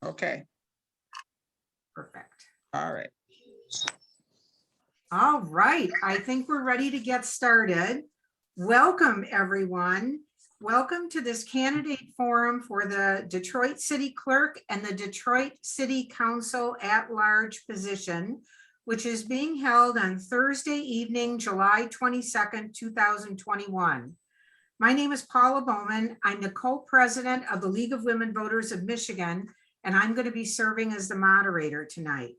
Okay, Perfect. all right. All right, I think we're ready to get started. Welcome, everyone. Welcome to this candidate forum for the Detroit City Clerk and the Detroit City Council at-large position, which is being held on Thursday evening, July 22nd, 2021. My name is Paula Bowman. I'm the co-president of the League of Women Voters of Michigan, and I'm going to be serving as the moderator tonight.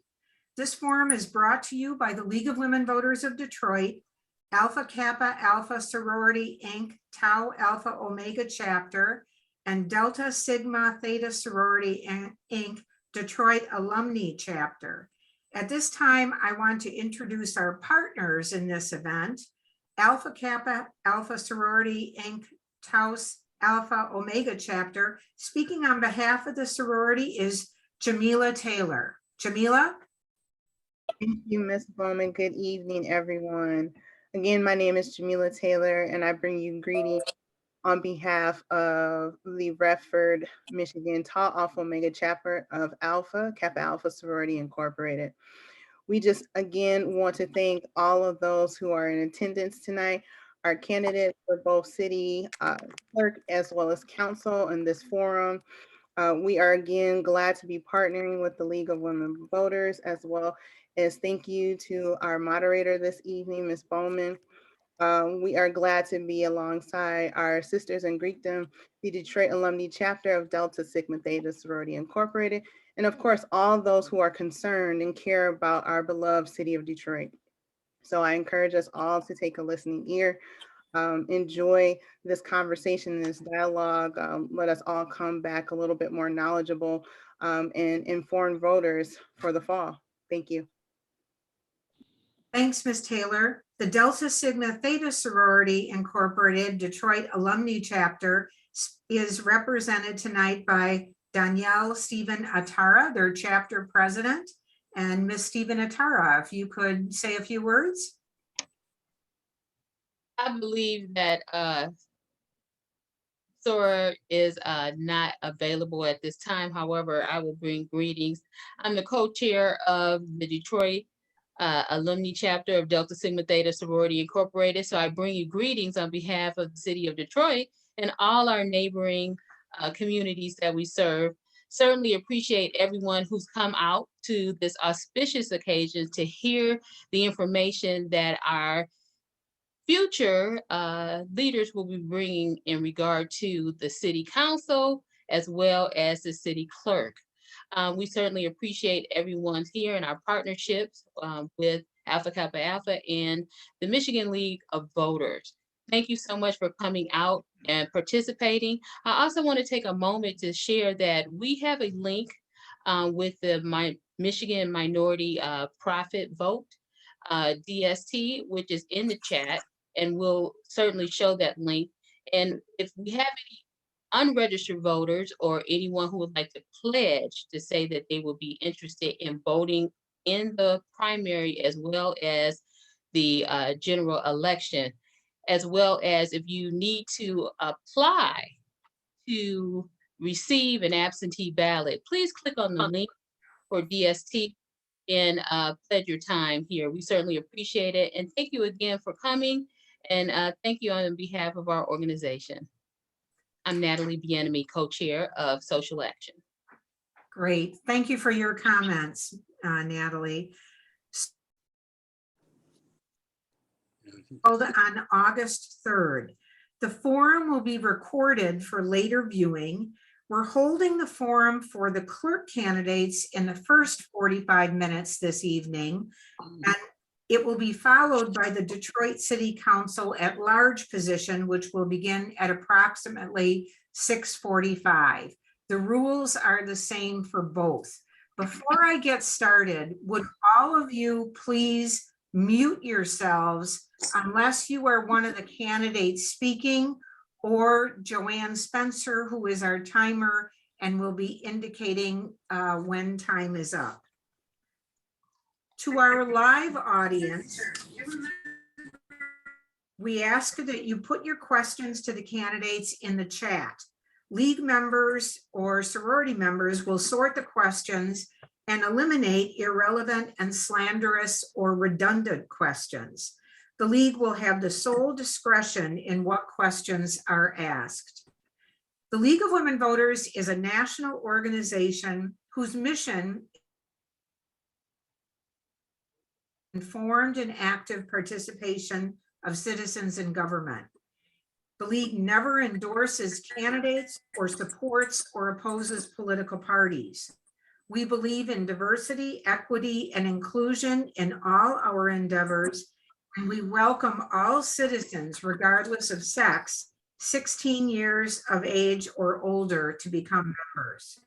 This forum is brought to you by the League of Women Voters of Detroit, Alpha Kappa Alpha Sorority Inc., Tau Alpha Omega Chapter, and Delta Sigma Theta Sorority Inc., Detroit Alumnae Chapter. At this time, I want to introduce our partners in this event. Alpha Kappa Alpha Sorority Inc., Tau Alpha Omega Chapter. Speaking on behalf of the sorority is Jamila Taylor. Jamila? Thank you, Ms. Bowman. Good evening, everyone. Again, my name is Jamila Taylor, and I bring you greetings on behalf of the Redford, Michigan Tau Alpha Omega Chapter of Alpha Kappa Alpha Sorority Incorporated. We just again want to thank all of those who are in attendance tonight, our candidates for both city clerk as well as council in this forum. We are again glad to be partnering with the League of Women Voters, as well as thank you to our moderator this evening, Ms. Bowman. We are glad to be alongside our sisters in Greekdom, the Detroit Alumnae Chapter of Delta Sigma Theta Sorority Incorporated, and of course, all those who are concerned and care about our beloved city of Detroit. So I encourage us all to take a listening ear. Enjoy this conversation, this dialogue. Let us all come back a little bit more knowledgeable and informed voters for the fall. Thank you. Thanks, Ms. Taylor. The Delta Sigma Theta Sorority Incorporated Detroit Alumnae Chapter is represented tonight by Danielle Stephen Atara, their chapter president. And Ms. Stephen Atara, if you could say a few words. I believe that Sora is not available at this time. However, I will bring greetings. I'm the co-chair of the Detroit Alumnae Chapter of Delta Sigma Theta Sorority Incorporated. So I bring you greetings on behalf of the city of Detroit and all our neighboring communities that we serve. Certainly appreciate everyone who's come out to this auspicious occasion to hear the information that our future leaders will be bringing in regard to the city council as well as the city clerk. We certainly appreciate everyone's here and our partnerships with Alpha Kappa Alpha and the Michigan League of Voters. Thank you so much for coming out and participating. I also want to take a moment to share that we have a link with the Michigan Minority Profit Vote, DST, which is in the chat, and we'll certainly show that link. And if we have any unregistered voters or anyone who would like to pledge to say that they will be interested in voting in the primary as well as the general election, as well as if you need to apply to receive an absentee ballot, please click on the link for DST and pledge your time here. We certainly appreciate it. And thank you again for coming. And thank you on behalf of our organization. I'm Natalie Bienemy, co-chair of Social Action. Great. Thank you for your comments, Natalie. Held on August 3rd. The forum will be recorded for later viewing. We're holding the forum for the clerk candidates in the first 45 minutes this evening, and it will be followed by the Detroit City Council at large position, which will begin at approximately 6:45. The rules are the same for both. Before I get started, would all of you please mute yourselves unless you are one of the candidates speaking, or Joanne Spencer, who is our timer and will be indicating when time is up. To our live audience, we ask that you put your questions to the candidates in the chat. League members or sorority members will sort the questions and eliminate irrelevant and slanderous or redundant questions. The League will have the sole discretion in what questions are asked. The League of Women Voters is a national organization whose mission is informed and active participation of citizens in government. The League never endorses candidates or supports or opposes political parties. We believe in diversity, equity, and inclusion in all our endeavors, and we welcome all citizens, regardless of sex, 16 years of age or older, to become members.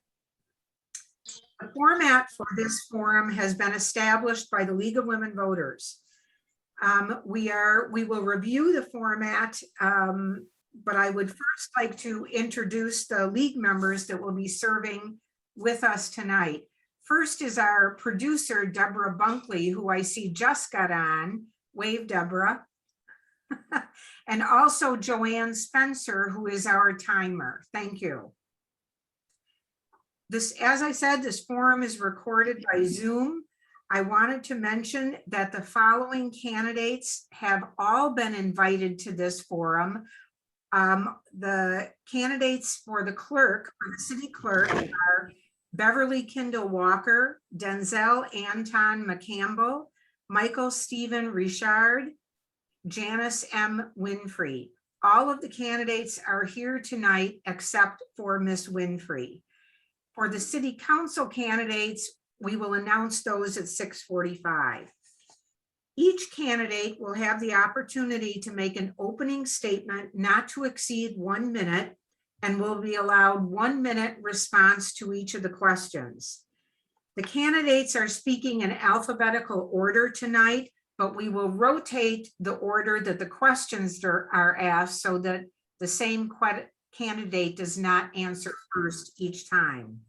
The format for this forum has been established by the League of Women Voters. We will review the format, but I would first like to introduce the League members that will be serving with us tonight. First is our producer, Deborah Bunkley, who I see just got on. Wave, Deborah. And also Joanne Spencer, who is our timer. Thank you. This, as I said, this forum is recorded by Zoom. I wanted to mention that the following candidates have all been invited to this forum. The candidates for the clerk, for the city clerk, are Beverly Kendall Walker, Denzel Anton McCampbell, Michael Stephen Richard, Janice M. Winfrey. All of the candidates are here tonight except for Miss Winfrey. For the city council candidates, we will announce those at 6:45. Each candidate will have the opportunity to make an opening statement not to exceed 1 minute and will be allowed 1 minute response to each of the questions. The candidates are speaking in alphabetical order tonight, but we will rotate the order that the questions are asked so that the same candidate does not answer first each time.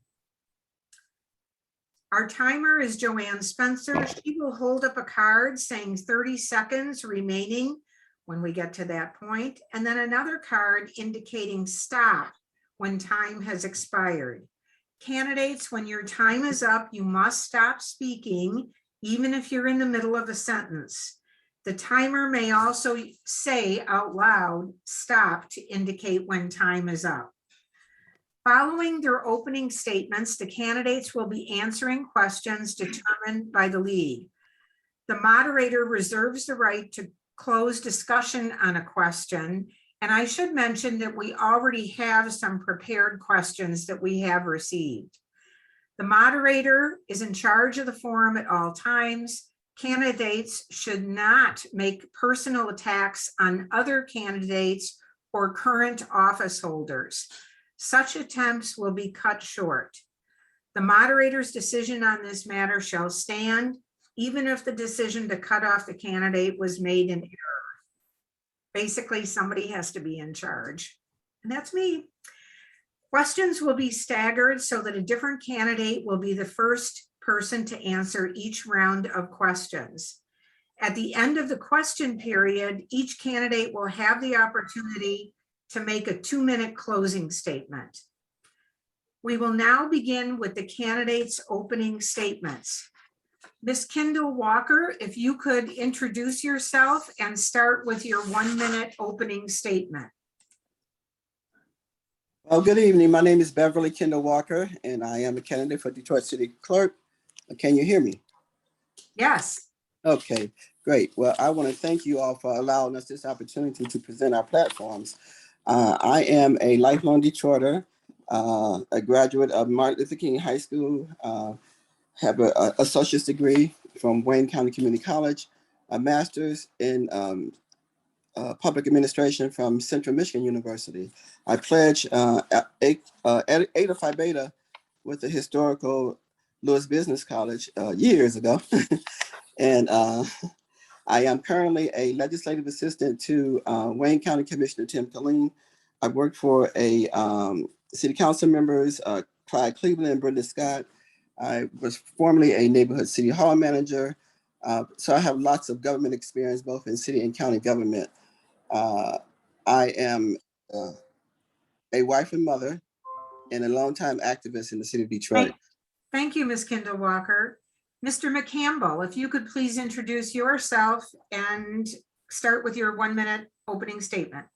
Our timer is Joanne Spencer. She will hold up a card saying 30 seconds remaining when we get to that point, and then another card indicating stop when time has expired. Candidates, when your time is up, you must stop speaking, even if you're in the middle of a sentence. The timer may also say out loud, stop, to indicate when time is up. Following their opening statements, the candidates will be answering questions determined by the League. The moderator reserves the right to close discussion on a question. And I should mention that we already have some prepared questions that we have received. The moderator is in charge of the forum at all times. Candidates should not make personal attacks on other candidates or current office holders. Such attempts will be cut short. The moderator's decision on this matter shall stand, even if the decision to cut off the candidate was made in error. Basically, somebody has to be in charge, and that's me. Questions will be staggered so that a different candidate will be the first person to answer each round of questions. At the end of the question period, each candidate will have the opportunity to make a 2-minute closing statement. We will now begin with the candidates' opening statements. Ms. Kendall Walker, if you could introduce yourself and start with your 1-minute opening statement. Well, good evening. My name is Beverly Kendall Walker, and I am a candidate for Detroit City Clerk. Can you hear me? Yes. Okay, great. Well, I want to thank you all for allowing us this opportunity to present our platforms. I am a lifelong Detroiter, a graduate of Martin Luther King High School, have an associate's degree from Wayne County Community College, a master's in public administration from Central Michigan University. I pledged Eta Phi Beta with the historical Lewis Business College years ago. And I am currently a legislative assistant to Wayne County Commissioner Tim Killeen. I worked for a city council members, Clyde Cleveland and Brenda Scott. I was formerly a neighborhood city hall manager. So I have lots of government experience, both in city and county government. I am a wife and mother and a longtime activist in the city of Detroit. Thank you, Ms. Kendall Walker. Mr. McCampbell, if you could please introduce yourself and start with your 1-minute opening statement.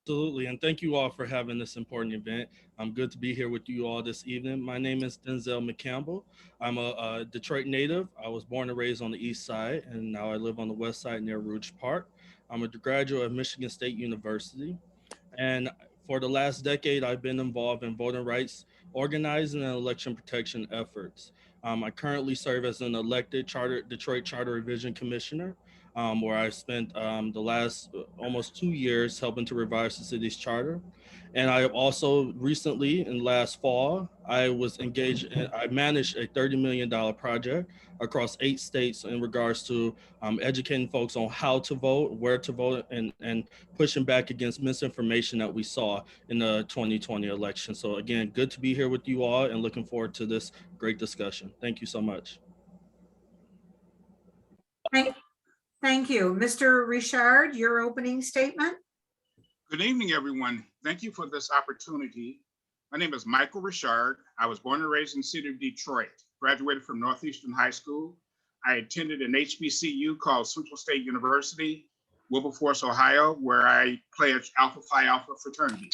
Absolutely, and thank you all for having this important event. I'm good to be here with you all this evening. My name is Denzel McCampbell. I'm a Detroit native. I was born and raised on the east side, and now I live on the west side near Rouge Park. I'm a graduate of Michigan State University, and for the last decade, I've been involved in voting rights organizing and election protection efforts. I currently serve as an elected Detroit Charter Revision Commissioner, where I spent the last almost 2 years helping to revise the city's charter. And I also recently, in last fall, I was engaged, I managed a $30 million project across 8 states in regards to educating folks on how to vote, where to vote, and pushing back against misinformation that we saw in the 2020 election. So again, good to be here with you all and looking forward to this great discussion. Thank you so much. Thank you. Mr. Richard, your opening statement. Good evening, everyone. Thank you for this opportunity. My name is Michael Richard. I was born and raised in the city of Detroit, graduated from Northeastern High School. I attended an HBCU called Central State University, Wilberforce, Ohio, where I pledged Alpha Phi Alpha fraternity.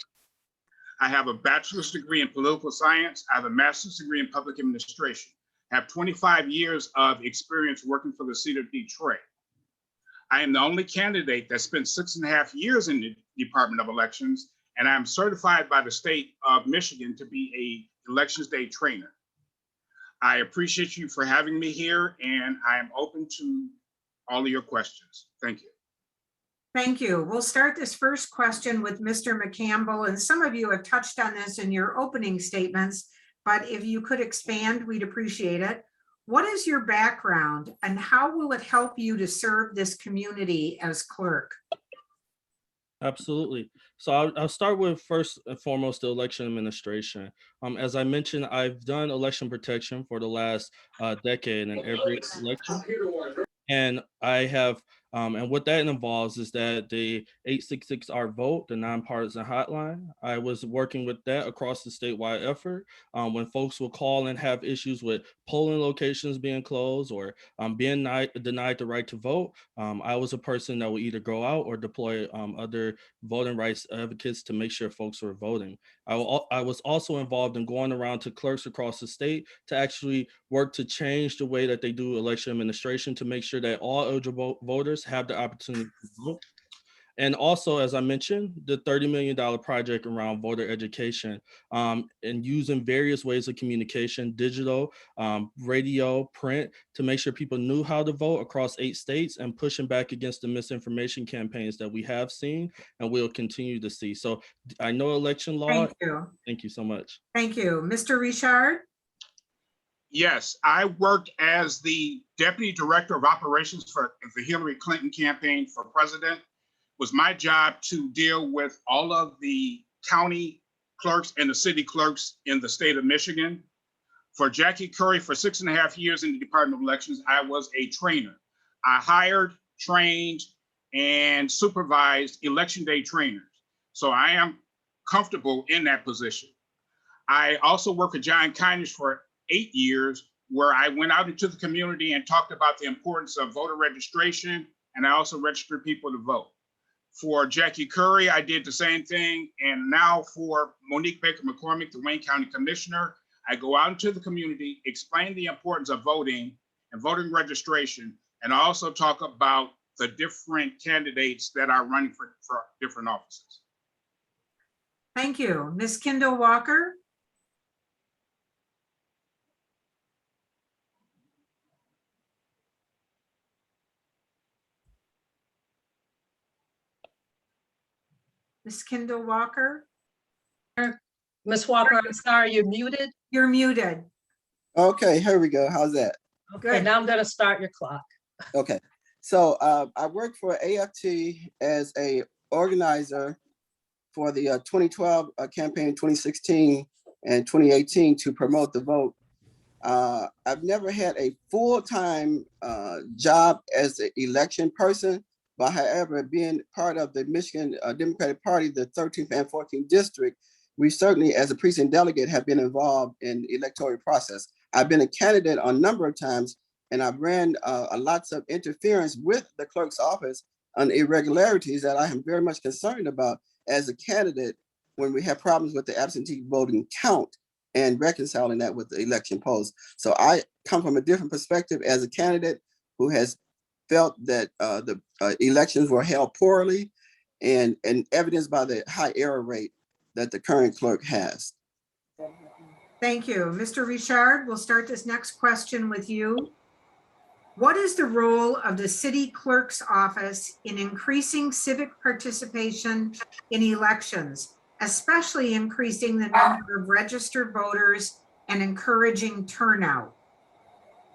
I have a bachelor's degree in political science. I have a master's degree in public administration. I have 25 years of experience working for the city of Detroit. I am the only candidate that spent 6.5 years in the Department of Elections, and I'm certified by the state of Michigan to be a Elections Day trainer. I appreciate you for having me here, and I am open to all of your questions. Thank you. Thank you. We'll start this first question with Mr. McCampbell, and some of you have touched on this in your opening statements, but if you could expand, we'd appreciate it. What is your background and how will it help you to serve this community as clerk? Absolutely. So I'll start with first and foremost the election administration. As I mentioned, I've done election protection for the last decade in every election. And I have, and what that involves is that the 866-R vote, the nonpartisan hotline, I was working with that across the statewide effort. When folks will call and have issues with polling locations being closed or being denied the right to vote, I was a person that would either go out or deploy other voting rights advocates to make sure folks were voting. I was also involved in going around to clerks across the state to actually work to change the way that they do election administration to make sure that all eligible voters have the opportunity to vote. And also, as I mentioned, the $30 million project around voter education and using various ways of communication, digital, radio, print, to make sure people knew how to vote across 8 states and pushing back against the misinformation campaigns that we have seen and will continue to see. So I know election law. Thank you. Thank you so much. Thank you. Mr. Richard? Yes, I worked as the Deputy Director of Operations for the Hillary Clinton campaign for president. It was my job to deal with all of the county clerks and the city clerks in the state of Michigan. For Jackie Curry, for 6.5 years in the Department of Elections, I was a trainer. I hired, trained, and supervised election day trainers. So I am comfortable in that position. I also worked with John Kindness for 8 years, where I went out into the community and talked about the importance of voter registration, and I also registered people to vote. For Jackie Curry, I did the same thing, and now for Monique Baker McCormick, the Wayne County Commissioner, I go out into the community, explain the importance of voting and voting registration, and I also talk about the different candidates that are running for different offices. Thank you. Ms. Kendall Walker? Ms. Kendall Walker? Ms. Walker, I'm sorry, you're muted. You're muted. Okay, here we go. How's that? Okay, Good. now I'm gonna start your clock. Okay, so I worked for AFT as a organizer for the 2012 campaign, 2016 and 2018 to promote the vote. I've never had a full-time job as an election person, but however, being part of the Michigan Democratic Party, the 13th and 14th district, we certainly, as a precinct delegate, have been involved in the electoral process. I've been a candidate a number of times, and I've ran lots of interference with the clerk's office on irregularities that I am very much concerned about as a candidate when we have problems with the absentee voting count and reconciling that with the election polls. So I come from a different perspective as a candidate who has felt that the elections were held poorly and evidenced by the high error rate that the current clerk has. Thank you. Mr. Richard, we'll start this next question with you. What is the role of the city clerk's office in increasing civic participation in elections, especially increasing the number of registered voters and encouraging turnout?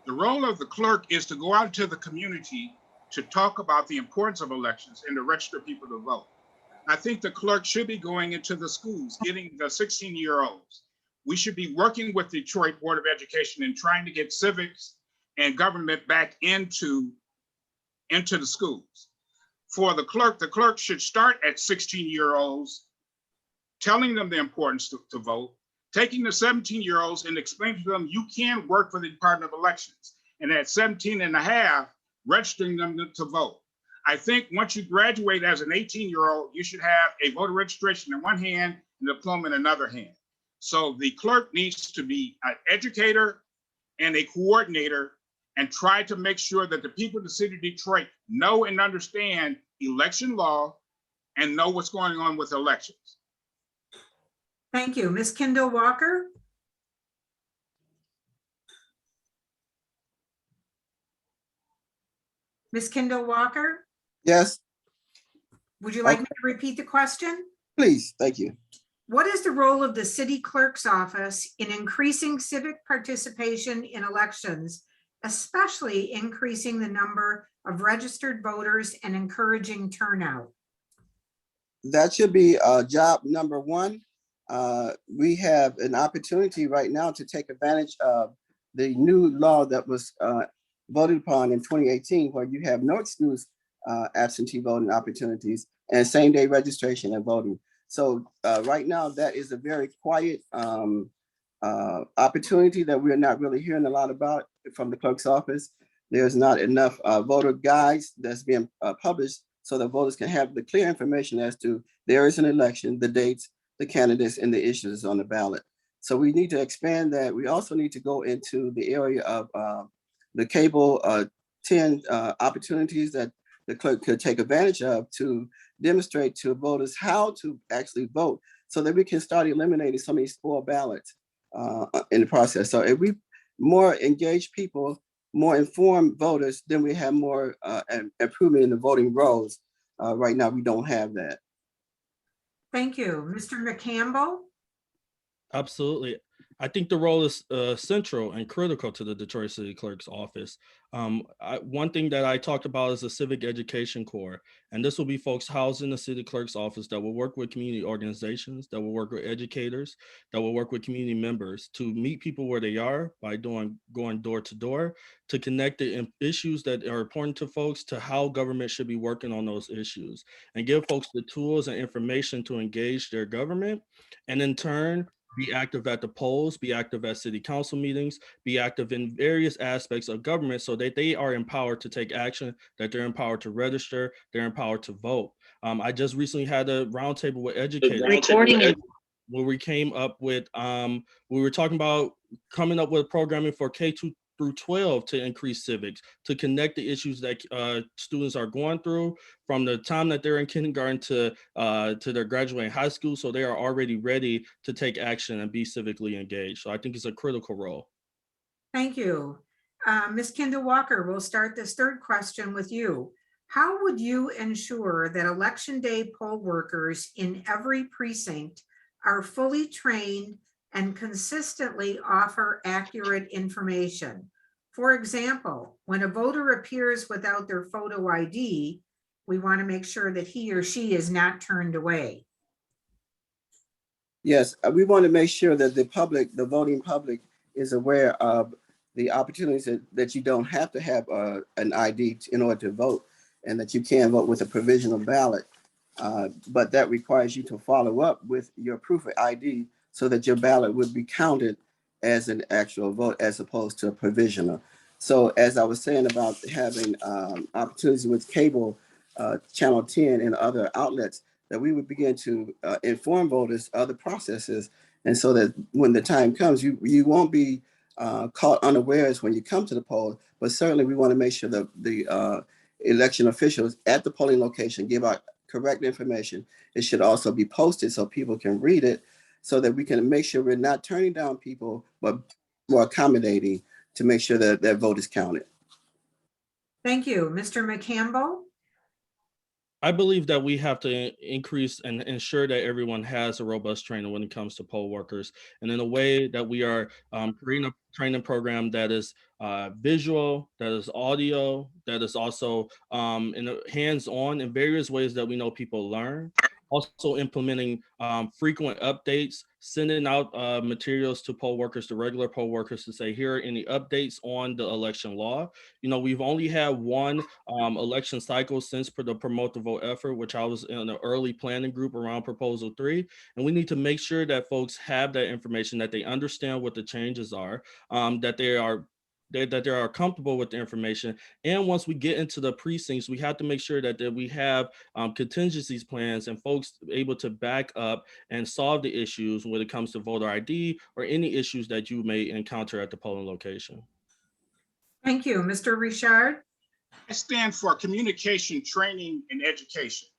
The role of the clerk is to go out to the community to talk about the importance of elections and to register people to vote. I think the clerk should be going into the schools, getting the 16-year-olds. We should be working with the Detroit Board of Education and trying to get civics and government back into the schools. For the clerk should start at 16-year-olds, telling them the importance to vote, taking the 17-year-olds and explaining to them you can work for the Department of Elections. And at 17 and a half, registering them to vote. I think once you graduate as an 18-year-old, you should have a voter registration in one hand and a diploma in another hand. So the clerk needs to be an educator and a coordinator and try to make sure that the people in the city of Detroit know and understand election law and know what's going on with elections. Thank you. Ms. Kendall Walker? Ms. Kendall Walker, Yes, would you like me to repeat the question? please, thank you. What is the role of the city clerk's office in increasing civic participation in elections, especially increasing the number of registered voters and encouraging turnout? That should be job number one. We have an opportunity right now to take advantage of the new law that was voted upon in 2018, where you have no excuse absentee voting opportunities and same-day registration and voting. So right now, that is a very quiet opportunity that we're not really hearing a lot about from the clerk's office. There's not enough voter guides that's being published so that voters can have the clear information as to there is an election, the dates, the candidates, and the issues on the ballot. So we need to expand that. We also need to go into the area of the cable 10 opportunities that the clerk could take advantage of to demonstrate to voters how to actually vote so that we can start eliminating some of these spoiled ballots in the process. So if we more engage people, more informed voters, then we have more improvement in the voting rolls. Right now, we don't have that. Thank you. Mr. McCampbell? Absolutely. I think the role is central and critical to the Detroit City Clerk's office. One thing that I talked about is the civic education corps, and this will be folks housed in the city clerk's office that will work with community organizations, that will work with educators, that will work with community members to meet people where they are by going door to door, to connect the issues that are important to folks to how government should be working on those issues, and give folks the tools and information to engage their government, and in turn, be active at the polls, be active at city council meetings, be active in various aspects of government so that they are empowered to take action, that they're empowered to register, they're empowered to vote. I just recently had a roundtable with educators where we came up with, we were talking about coming up with programming for K-2 through 12 to increase civics, to connect the issues that students are going through from the time that they're in kindergarten to their graduating high school, so they are already ready to take action and be civically engaged. So I think it's a critical role. Thank you. Ms. Kendall Walker, we'll start this third question with you. How would you ensure that election day poll workers in every precinct are fully trained and consistently offer accurate information? For example, when a voter appears without their photo ID, we want to make sure that he or she is not turned away. Yes, we want to make sure that the public, the voting public, is aware of the opportunities that you don't have to have an ID in order to vote, and that you can vote with a provisional ballot. But that requires you to follow up with your proof of ID so that your ballot would be counted as an actual vote as opposed to a provisional. So as I was saying about having opportunities with cable, Channel 10 and other outlets, that we would begin to inform voters of the processes. And so that when the time comes, you won't be caught unawares when you come to the poll, but certainly we want to make sure that the election officials at the polling location give out correct information. It should also be posted so people can read it so that we can make sure we're not turning down people, but more accommodating to make sure that their vote is counted. Thank you. Mr. McCampbell? I believe that we have to increase and ensure that everyone has a robust training when it comes to poll workers, and in a way that we are creating a training program that is visual, that is audio, that is also hands-on in various ways that we know people learn. Also implementing frequent updates, sending out materials to poll workers, to regular poll workers, to say, here are any updates on the election law. You know, we've only had one election cycle since the Promote the Vote effort, which I was in an early planning group around Proposal 3. And we need to make sure that folks have that information, that they understand what the changes are, that they are comfortable with the information. And once we get into the precincts, we have to make sure that we have contingencies plans and folks able to back up and solve the issues when it comes to voter ID or any issues that you may encounter at the polling location. Thank you. Mr. Richard? I stand for communication, training, and education.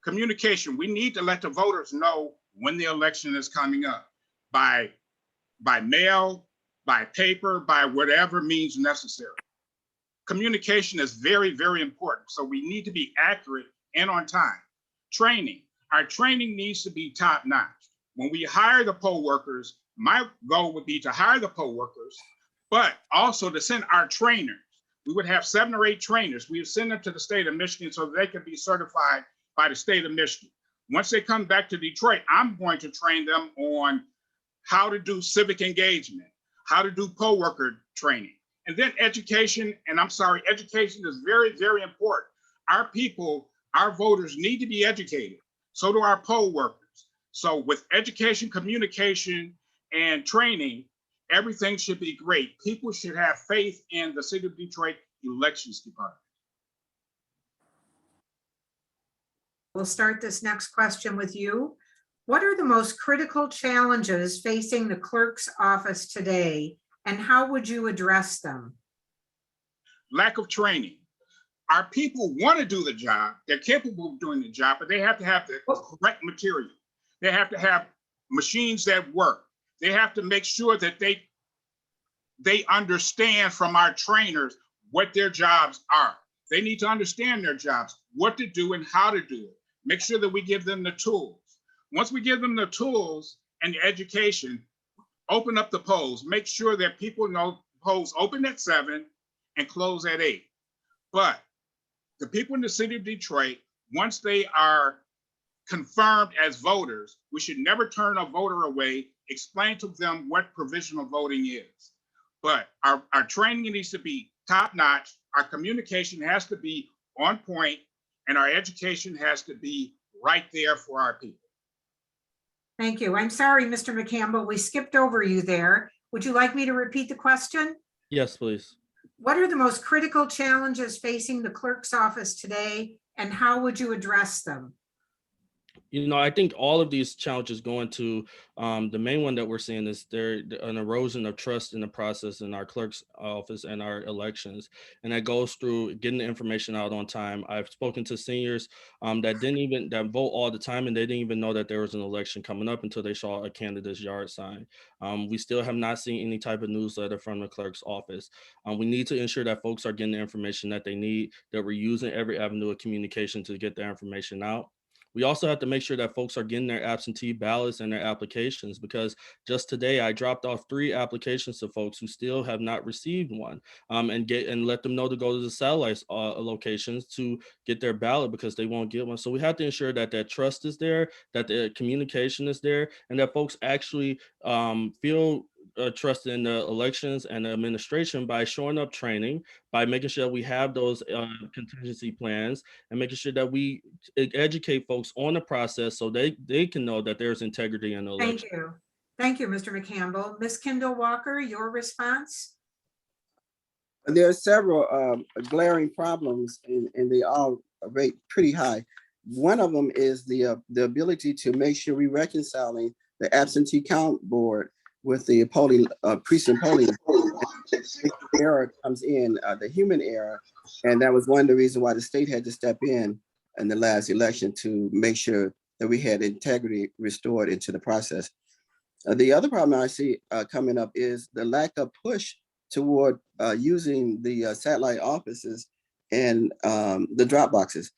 Communication, we need to let the voters know when the election is coming up by mail, by paper, by whatever means necessary. Communication is very, very important. So we need to be accurate and on time. Training, our training needs to be top notch. When we hire the poll workers, my goal would be to hire the poll workers, but also to send our trainers. We would have 7 or 8 trainers. We would send them to the state of Michigan so that they can be certified by the state of Michigan. Once they come back to Detroit, I'm going to train them on how to do civic engagement, how to do poll worker training, and then education. And I'm sorry, education is very, very important. Our people, our voters need to be educated. So do our poll workers. So with education, communication, and training, everything should be great. People should have faith in the City of Detroit Elections Department. We'll start this next question with you. What are the most critical challenges facing the clerk's office today, and how would you address them? Lack of training. Our people want to do the job. They're capable of doing the job, but they have to have the correct material. They have to have machines that work. They have to make sure that they understand from our trainers what their jobs are. They need to understand their jobs, what to do and how to do it. Make sure that we give them the tools. Once we give them the tools and the education, open up the polls. Make sure that people know polls open at 7 and close at 8. But the people in the City of Detroit, once they are confirmed as voters, we should never turn a voter away. Explain to them what provisional voting is. But our training needs to be top notch. Our communication has to be on point, and our education has to be right there for our people. Thank you. I'm sorry, Mr. McCampbell, we skipped over you there. Would you like me to repeat the question? Yes, please. What are the most critical challenges facing the clerk's office today, and how would you address them? You know, I think all of these challenges go into the main one that we're seeing is an erosion of trust in the process in our clerk's office and our elections. And that goes through getting the information out on time. I've spoken to seniors that vote all the time, and they didn't even know that there was an election coming up until they saw a candidate's yard sign. We still have not seen any type of newsletter from the clerk's office. We need to ensure that folks are getting the information that they need, that we're using every avenue of communication to get their information out. We also have to make sure that folks are getting their absentee ballots and their applications, because just today I dropped off 3 applications to folks who still have not received one, and let them know to go to the satellite locations to get their ballot because they won't get one. So we have to ensure that that trust is there, that the communication is there, and that folks actually feel trust in the elections and the administration by showing up training, by making sure we have those contingency plans, and making sure that we educate folks on the process so they can know that there's integrity in the election. Thank you. Thank you, Mr. McCampbell. Ms. Kendall Walker, your response? There are several glaring problems, and they all rate pretty high. One of them is the ability to make sure we reconciling the absentee count board with the polling precinct polling. Error comes in, the human error, and that was one of the reasons why the state had to step in the last election to make sure that we had integrity restored into the process. The other problem I see coming up is the lack of push toward using the satellite offices and the drop boxes.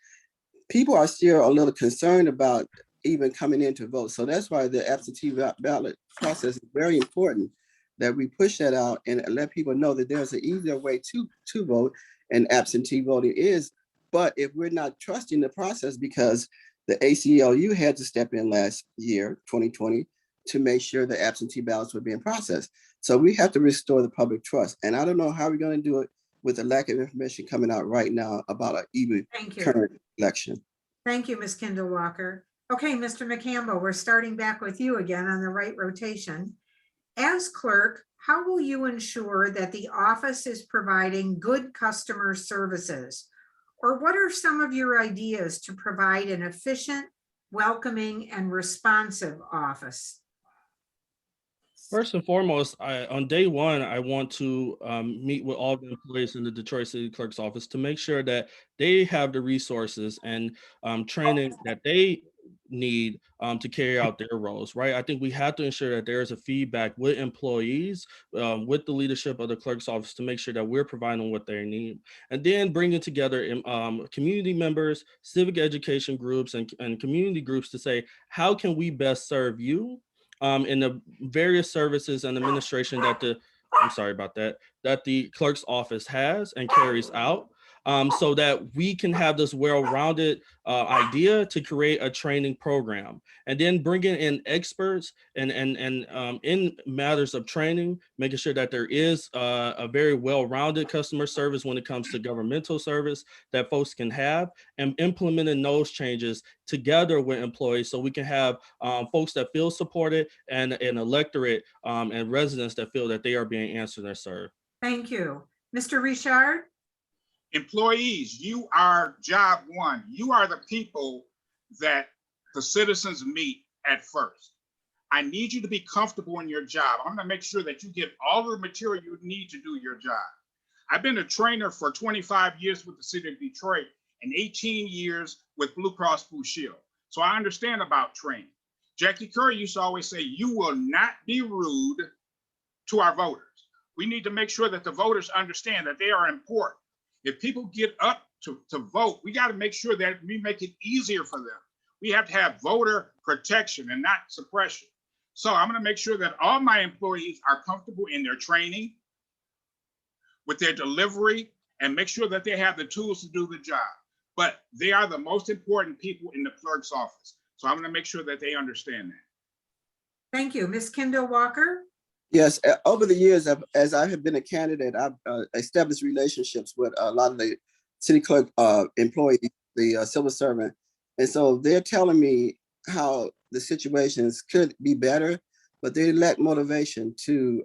People are still a little concerned about even coming in to vote. So that's why the absentee ballot process is very important, that we push that out and let people know that there's an easier way to vote, and absentee voting is. But if we're not trusting the process, because the ACLU had to step in last year, 2020, to make sure the absentee ballots were being processed. So we have to restore the public trust. And I don't know how we're going to do it with the lack of information coming out right now about an even current election. Thank you, Ms. Kendall Walker. Okay, Mr. McCampbell, we're starting back with you again on the right rotation. As clerk, how will you ensure that the office is providing good customer services? Or what are some of your ideas to provide an efficient, welcoming, and responsive office? First and foremost, on day one, I want to meet with all the employees in the Detroit City Clerk's office to make sure that they have the resources and training that they need to carry out their roles, right? I think we have to ensure that there is a feedback with employees, with the leadership of the clerk's office, to make sure that we're providing what they need. And then bringing together community members, civic education groups, and community groups to say, how can we best serve you in the various services and administration that that the clerk's office has and carries out, so that we can have this well-rounded idea to create a training program, and then bringing in experts and in matters of training, making sure that there is a very well-rounded customer service when it comes to governmental service that folks can have, and implementing those changes together with employees so we can have folks that feel supported and an electorate and residents that feel that they are being answered and served. Thank you. Mr. Richard? Employees, you are job one. You are the people that the citizens meet at first. I need you to be comfortable in your job. I'm gonna make sure that you get all the material you need to do your job. I've been a trainer for 25 years with the city of Detroit and 18 years with Blue Cross Blue Shield. So I understand about training. Jackie Curry used to always say, you will not be rude to our voters. We need to make sure that the voters understand that they are important. If people get up to vote, we got to make sure that we make it easier for them. We have to have voter protection and not suppression. So I'm going to make sure that all my employees are comfortable in their training, with their delivery, and make sure that they have the tools to do the job. But they are the most important people in the clerk's office. So I'm going to make sure that they understand that. Thank you. Ms. Kendall Walker? Yes, over the years, as I have been a candidate, I've established relationships with a lot of the city clerk employees, the civil servant. And so they're telling me how the situations could be better, but they lack motivation to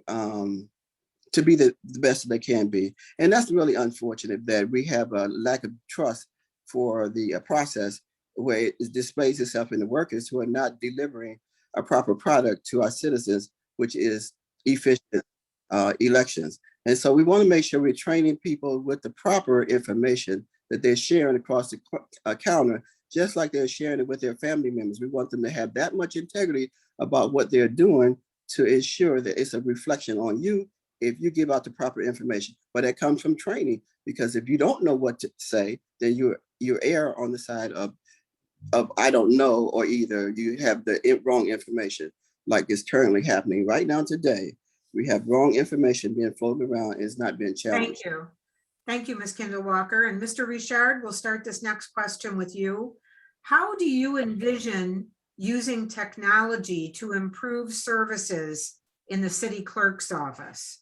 be the best they can be. And that's really unfortunate that we have a lack of trust for the process, where it displays itself in the workers who are not delivering a proper product to our citizens, which is efficient elections. And so we want to make sure we're training people with the proper information that they're sharing across the counter, just like they're sharing it with their family members. We want them to have that much integrity about what they're doing to ensure that it's a reflection on you if you give out the proper information. But it comes from training, because if you don't know what to say, then you err on the side of I don't know, or either you have the wrong information, like is currently happening right now today. We have wrong information being floated around and it's not being challenged. Thank you. Thank you, Ms. Kendall Walker. And Mr. Richard, we'll start this next question with you. How do you envision using technology to improve services in the city clerk's office?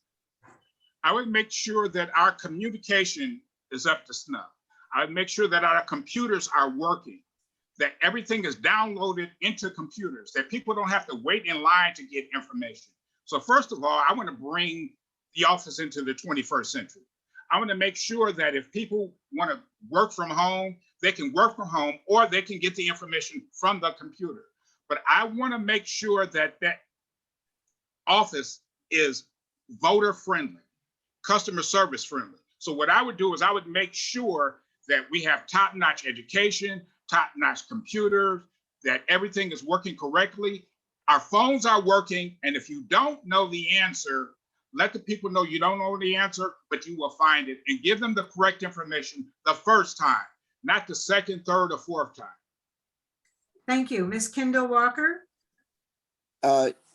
I would make sure that our communication is up to snuff. I would make sure that our computers are working, that everything is downloaded into computers, that people don't have to wait in line to get information. So first of all, I want to bring the office into the 21st century. I want to make sure that if people want to work from home, they can work from home, or they can get the information from the computer. But I want to make sure that that office is voter friendly, customer service friendly. So what I would do is I would make sure that we have top-notch education, top-notch computers, that everything is working correctly. Our phones are working, and if you don't know the answer, let the people know you don't know the answer, but you will find it, and give them the correct information the first time, not the second, third, or fourth time. Thank you. Ms. Kendall Walker?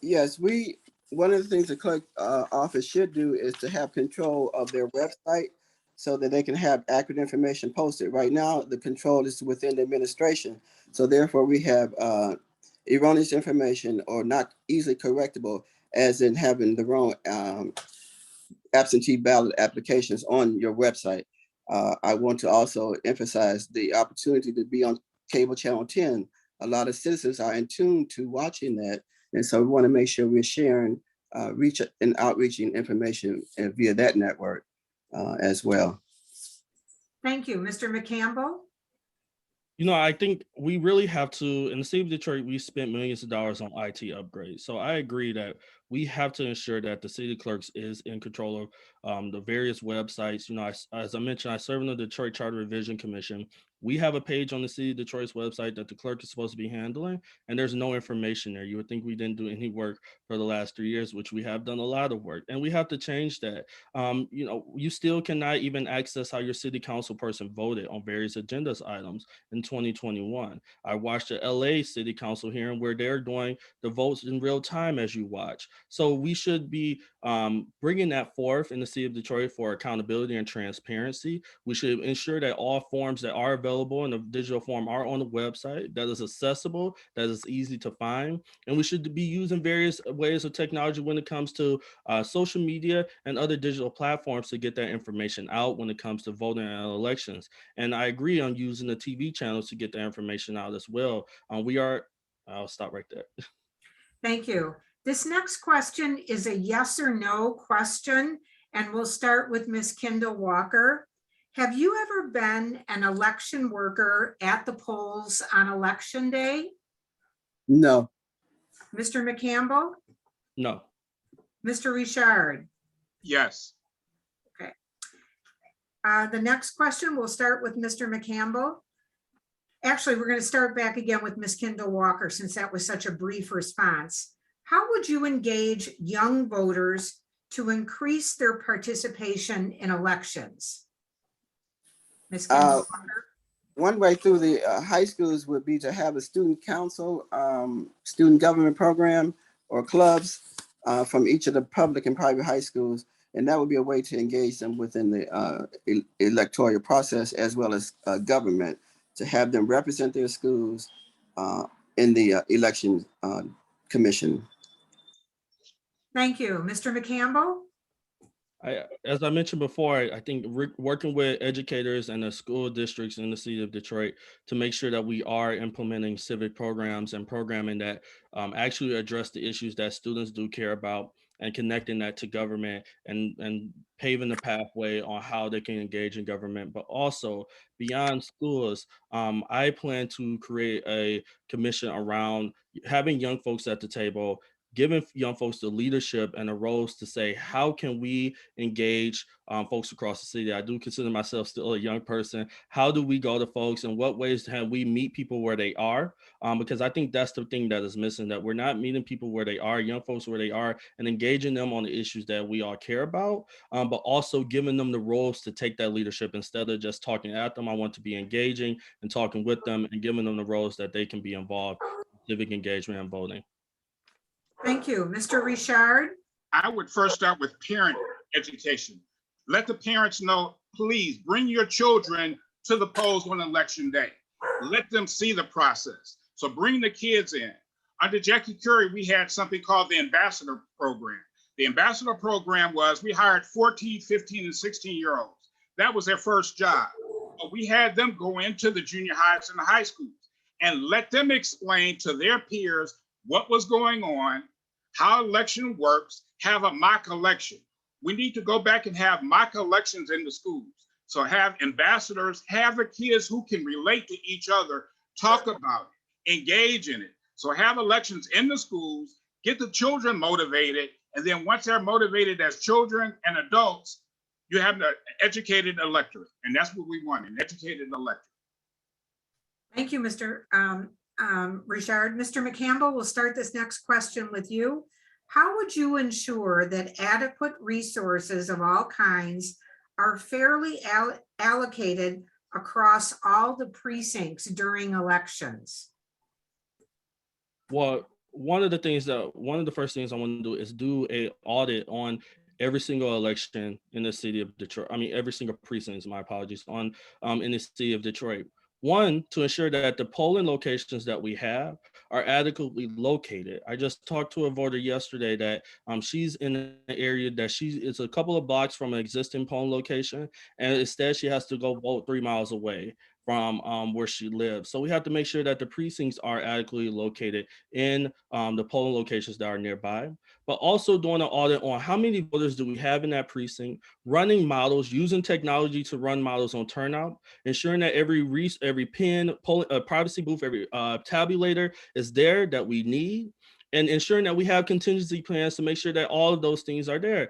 Yes, one of the things the clerk office should do is to have control of their website so that they can have accurate information posted. Right now, the control is within the administration. So therefore, we have erroneous information or not easily correctable, as in having the wrong absentee ballot applications on your website. I want to also emphasize the opportunity to be on cable channel 10. A lot of citizens are in tune to watching that. And so we want to make sure we're sharing reach and outreaching information via that network as well. Thank you. Mr. McCampbell? You know, I think we really have to, in the city of Detroit, we spent millions of dollars on IT upgrades. So I agree that we have to ensure that the city clerks is in control of the various websites. You know, as I mentioned, I serve in the Detroit Charter Revision Commission. We have a page on the city of Detroit's website that the clerk is supposed to be handling, and there's no information there. You would think we didn't do any work for the last 3 years, which we have done a lot of work, and we have to change that. You know, you still cannot even access how your city council person voted on various agendas items in 2021. I watched the LA City Council hearing where they're doing the votes in real time as you watch. So we should be bringing that forth in the city of Detroit for accountability and transparency. We should ensure that all forms that are available in the digital form are on the website, that is accessible, that is easy to find. And we should be using various ways of technology when it comes to social media and other digital platforms to get that information out when it comes to voting and elections. And I agree on using the TV channels to get that information out as well. I'll stop right there. Thank you. This next question is a yes or no question, and we'll start with Ms. Kendall Walker. Have you ever been an election worker at the polls on election day? No. Mr. McCampbell? No. Mr. Richard? Yes. Okay. The next question, we'll start with Mr. McCampbell. Actually, we're going to start back again with Ms. Kendall Walker, since that was such a brief response. How would you engage young voters to increase their participation in elections? Ms. Kendall Walker? One way through the high schools would be to have a student council, student government program, or clubs from each of the public and private high schools. And that would be a way to engage them within the electoral process, as well as government, to have them represent their schools in the election commission. Thank you. Mr. McCampbell? As I mentioned before, I think working with educators and the school districts in the city of Detroit to make sure that we are implementing civic programs and programming that actually address the issues that students do care about, and connecting that to government and paving the pathway on how they can engage in government. But also beyond schools, I plan to create a commission around having young folks at the table, giving young folks the leadership and the roles to say, how can we engage folks across the city? I do consider myself still a young person. How do we go to folks, and what ways can we meet people where they are? Because I think that's the thing that is missing, that we're not meeting people where they are, young folks where they are, and engaging them on the issues that we all care about, but also giving them the roles to take that leadership instead of just talking at them. I want to be engaging and talking with them and giving them the roles that they can be involved in civic engagement and voting. Thank you. Mr. Richard? I would first start with parent education. Let the parents know, please bring your children to the polls on election day. Let them see the process. So bring the kids in. Under Jackie Curry, we had something called the Ambassador Program. The Ambassador Program was we hired 14, 15, and 16-year-olds. That was their first job. But we had them go into the junior highs and the high schools and let them explain to their peers what was going on, how election works, have a mock election. We need to go back and have mock elections in the schools. So have ambassadors, have the kids who can relate to each other, talk about it, engage in it. So have elections in the schools, get the children motivated, and then once they're motivated as children and adults, you have an educated electorate. And that's what we want, an educated electorate. Thank you, Mr. Richard. Mr. McCampbell, we'll start this next question with you. How would you ensure that adequate resources of all kinds are fairly allocated across all the precincts during elections? Well, one of the first things I want to do is do an audit on every single election in the city of Detroit. I mean, every single precinct, my apologies, in the city of Detroit. One, to ensure that the polling locations that we have are adequately located. I just talked to a voter yesterday that she's in an area that it's a couple of blocks from an existing polling location, and instead she has to go vote 3 miles away from where she lives. So we have to make sure that the precincts are adequately located in the polling locations that are nearby, but also doing an audit on how many voters do we have in that precinct, running models, using technology to run models on turnout, ensuring that every pin, privacy booth, every tabulator is there that we need, and ensuring that we have contingency plans to make sure that all of those things are there.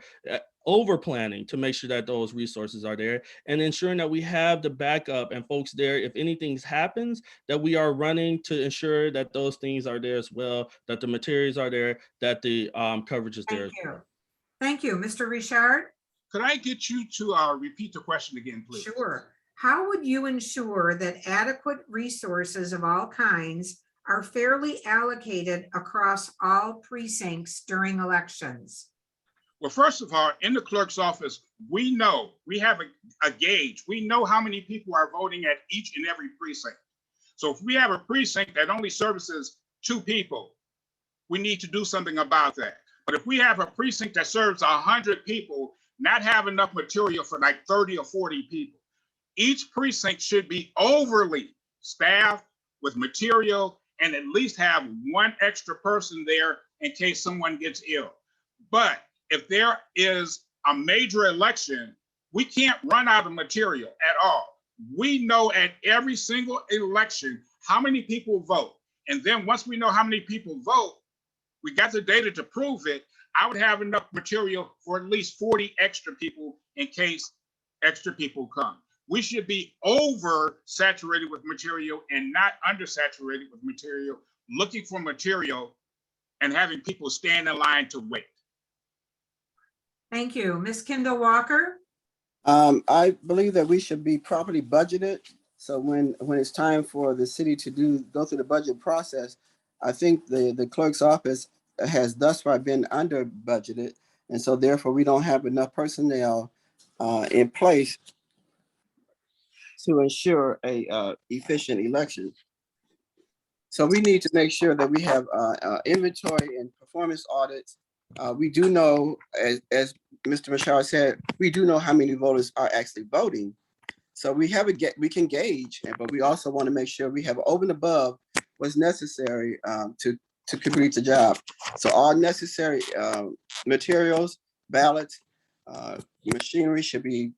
Over planning to make sure that those resources are there, and ensuring that we have the backup and folks there if anything happens, that we are running to ensure that those things are there as well, that the materials are there, that the coverage is there. Thank you. Thank you. Mr. Richard? Could I get you to repeat the question again, please? Sure. How would you ensure that adequate resources of all kinds are fairly allocated across all precincts during elections? Well, first of all, in the clerk's office, we know, we have a gauge. We know how many people are voting at each and every precinct. So if we have a precinct that only services 2 people, we need to do something about that. But if we have a precinct that serves 100 people, not have enough material for like 30 or 40 people, each precinct should be overly staffed with material and at least have 1 extra person there in case someone gets ill. But if there is a major election, we can't run out of material at all. We know at every single election how many people vote. And then once we know how many people vote, we got the data to prove it. I would have enough material for at least 40 extra people in case extra people come. We should be oversaturated with material and not undersaturated with material, looking for material and having people stand in line to wait. Thank you. Ms. Kendall Walker? I believe that we should be properly budgeted. So when it's time for the city to go through the budget process, I think the clerk's office has thus far been under budgeted. And so therefore we don't have enough personnel in place to ensure a efficient election. So we need to make sure that we have inventory and performance audits. We do know, as Mr. Machar said, we do know how many voters are actually voting. So we can gauge, but we also want to make sure we have over and above what's necessary to complete the job. So all necessary materials, ballots, machinery should be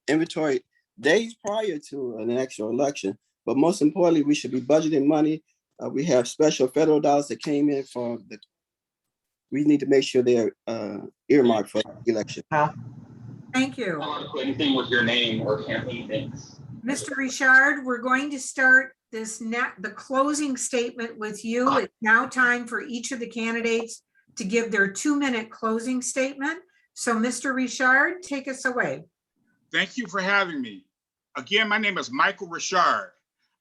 inventoried days prior to an actual election. But most importantly, we should be budgeting money. We have special federal dollars that came in we need to make sure they're earmarked for election. Thank you. I don't want to put anything with your name or campaign names. Mr. Richard, we're going to start the closing statement with you. It's now time for each of the candidates to give their 2-minute closing statement. So Mr. Richard, take us away. Thank you for having me. Again, my name is Michael Richard.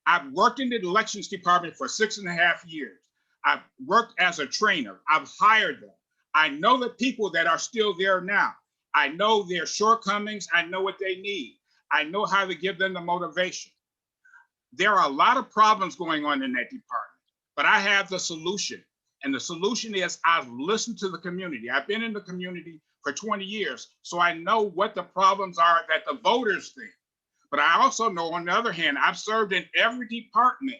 I've worked in the elections department for 6.5 years. I've worked as a trainer. I've hired them. I know the people that are still there now. I know their shortcomings. I know what they need. I know how to give them the motivation. There are a lot of problems going on in that department, but I have the solution. And the solution is I've listened to the community. I've been in the community for 20 years, so I know what the problems are that the voters think. But I also know, on the other hand, I've served in every department,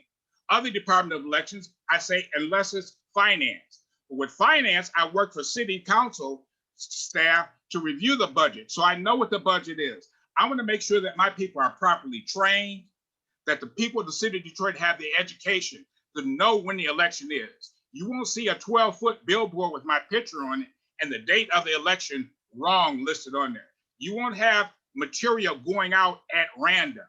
other Department of Elections, I say, unless it's finance. But with finance, I work for city council staff to review the budget. So I know what the budget is. I want to make sure that my people are properly trained, that the people of the city of Detroit have the education to know when the election is. You won't see a 12-foot billboard with my picture on it and the date of the election wrong listed on there. You won't have material going out at random.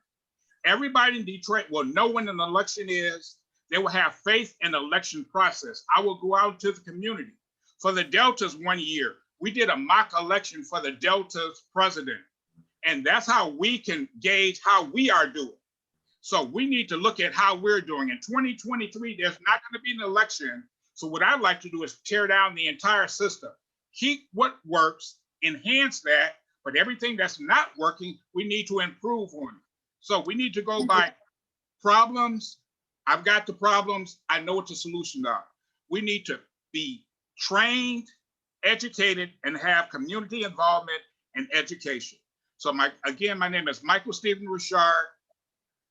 Everybody in Detroit will know when an election is. They will have faith in the election process. I will go out to the community. For the Deltas one year, we did a mock election for the Delta's president. And that's how we can gauge how we are doing. So we need to look at how we're doing. In 2023, there's not going to be an election. So what I'd like to do is tear down the entire system. Keep what works, enhance that, but everything that's not working, we need to improve on it. So we need to go by problems. I've got the problems. I know what the solutions are. We need to be trained, educated, and have community involvement and education. So my name is Michael Stephen Richard.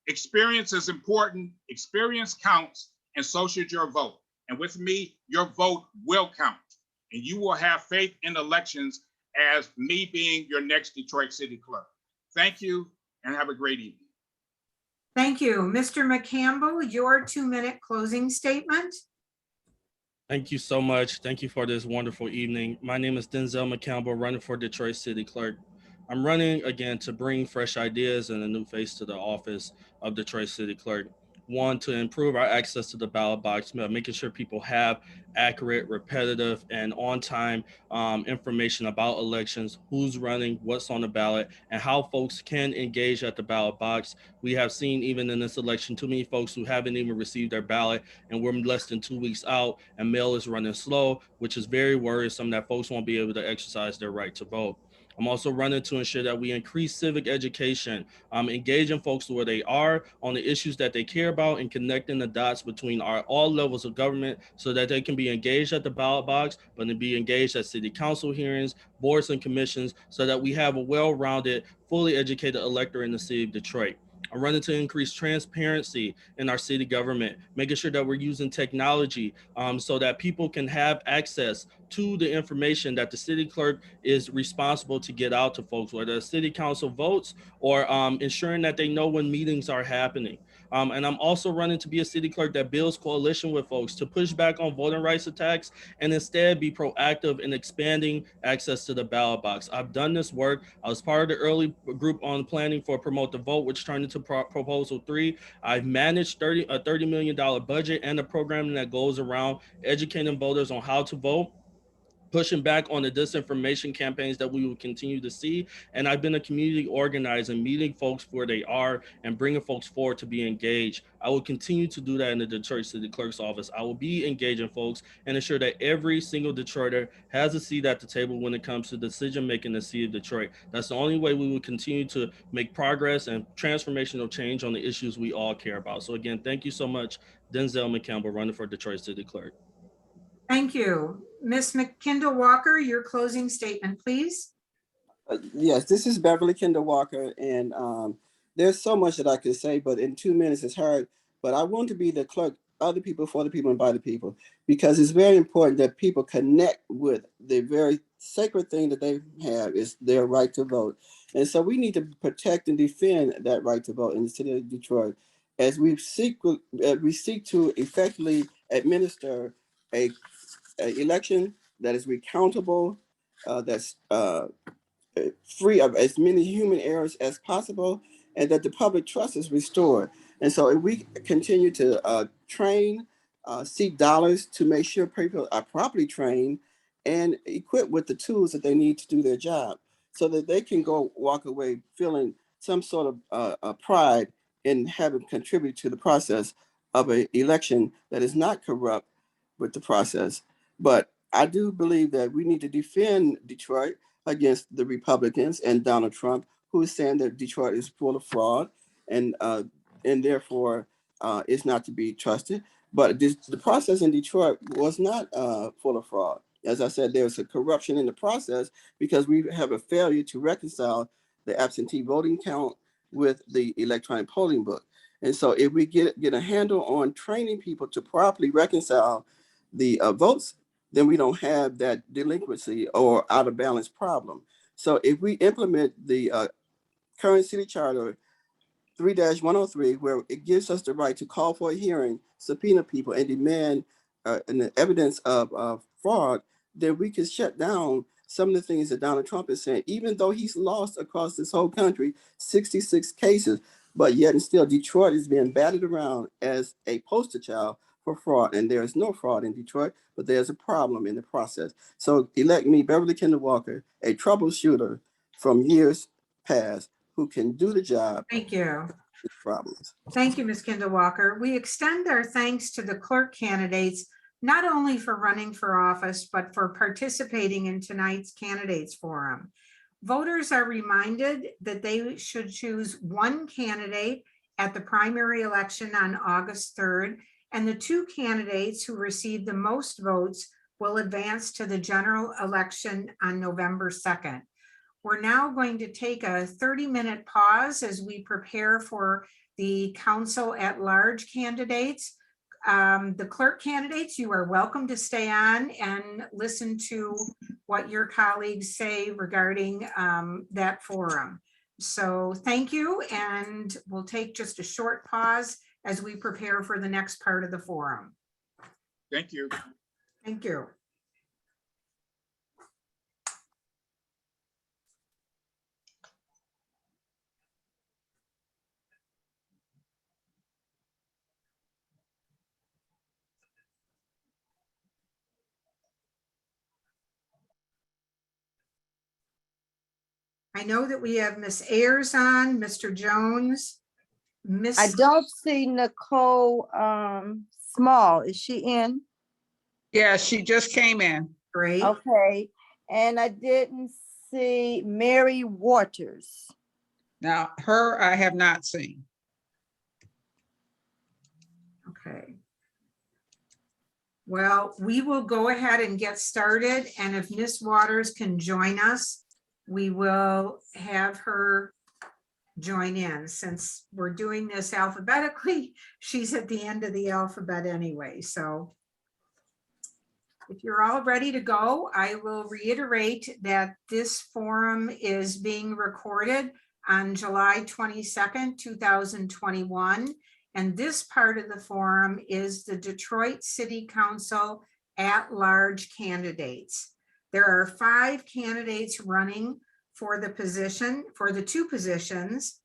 Experience is important. Experience counts, and so should your vote. And with me, your vote will count. And you will have faith in elections as me being your next Detroit City Clerk. Thank you, and have a great evening. Thank you. Mr. McCampbell, your 2-minute closing statement. Thank you so much. Thank you for this wonderful evening. My name is Denzel McCampbell, running for Detroit City Clerk. I'm running again to bring fresh ideas and a new face to the office of Detroit City Clerk. One, to improve our access to the ballot box, making sure people have accurate, repetitive, and on-time information about elections, who's running, what's on the ballot, and how folks can engage at the ballot box. We have seen, even in this election, too many folks who haven't even received their ballot, and we're less than 2 weeks out, and mail is running slow, which is very worrisome that folks won't be able to exercise their right to vote. I'm also running to ensure that we increase civic education, engaging folks where they are on the issues that they care about, and connecting the dots between all levels of government so that they can be engaged at the ballot box, but to be engaged at city council hearings, boards and commissions, so that we have a well-rounded, fully educated electorate in the city of Detroit. I'm running to increase transparency in our city government, making sure that we're using technology so that people can have access to the information that the city clerk is responsible to get out to folks, whether city council votes or ensuring that they know when meetings are happening. And I'm also running to be a city clerk that builds coalition with folks to push back on voting rights attacks and instead be proactive in expanding access to the ballot box. I've done this work. I was part of the early group on planning for Promote the Vote, which turned into Proposal 3. I've managed a $30 million budget and a program that goes around educating voters on how to vote, pushing back on the disinformation campaigns that we will continue to see. And I've been a community organizer, meeting folks where they are and bringing folks forward to be engaged. I will continue to do that in the Detroit City Clerk's office. I will be engaging folks and ensure that every single Detroiter has a seat at the table when it comes to decision-making in the city of Detroit. That's the only way we will continue to make progress and transformational change on the issues we all care about. So again, thank you so much, Denzel McCampbell, running for Detroit City Clerk. Thank you. Ms. McKendall Walker, your closing statement, please. Yes, this is Beverly Kendall Walker, and there's so much that I could say, but in 2 minutes it's hard. But I want to be the clerk, other people, for the people, and by the people, because it's very important that people connect with the very sacred thing that they have is their right to vote. And so we need to protect and defend that right to vote in the city of Detroit as we seek to effectively administer a election that is recountable, that's free of as many human errors as possible, and that the public trust is restored. And so if we continue to train, seek dollars to make sure people are properly trained and equipped with the tools that they need to do their job so that they can go walk away feeling some sort of pride in having contributed to the process of an election that is not corrupt with the process. But I do believe that we need to defend Detroit against the Republicans and Donald Trump, who is saying that Detroit is full of fraud and therefore is not to be trusted. But the process in Detroit was not full of fraud. As I said, there's a corruption in the process because we have a failure to reconcile the absentee voting count with the electronic polling book. And so if we get a handle on training people to properly reconcile the votes, then we don't have that delinquency or out of balance problem. So if we implement the current city charter 3-103, where it gives us the right to call for a hearing, subpoena people, and demand the evidence of fraud, then we can shut down some of the things that Donald Trump is saying, even though he's lost across this whole country 66 cases, but yet and still Detroit is being batted around as a poster child for fraud. And there is no fraud in Detroit, but there's a problem in the process. So elect me, Beverly Kendall Walker, a troubleshooter from years past, who can do the job. Thank you. Problems. Thank you, Ms. Kendall Walker. We extend our thanks to the clerk candidates, not only for running for office, but for participating in tonight's candidates forum. Voters are reminded that they should choose one candidate at the primary election on August 3rd, and the two candidates who receive the most votes will advance to the general election on November 2nd. We're now going to take a 30-minute pause as we prepare for the council at large candidates. The clerk candidates, you are welcome to stay on and listen to what your colleagues say regarding that forum. So thank you, and we'll take just a short pause as we prepare for the next part of the forum. Thank you. Thank you. I know that we have Miss Ayers on, Mr. Jones, Miss. I don't see Nicole Small. Is she in? Yeah, she just came in. Great. Okay. And I didn't see Mary Waters. Now, her I have not seen. Okay. Well, we will go ahead and get started, and if Miss Waters can join us, we will have her join in. Since we're doing this alphabetically, she's at the end of the alphabet anyway. So if you're all ready to go, I will reiterate that this forum is being recorded on July 22nd, 2021. And this part of the forum is the Detroit City Council at-large candidates. There are 5 candidates running for the position, for the 2 positions,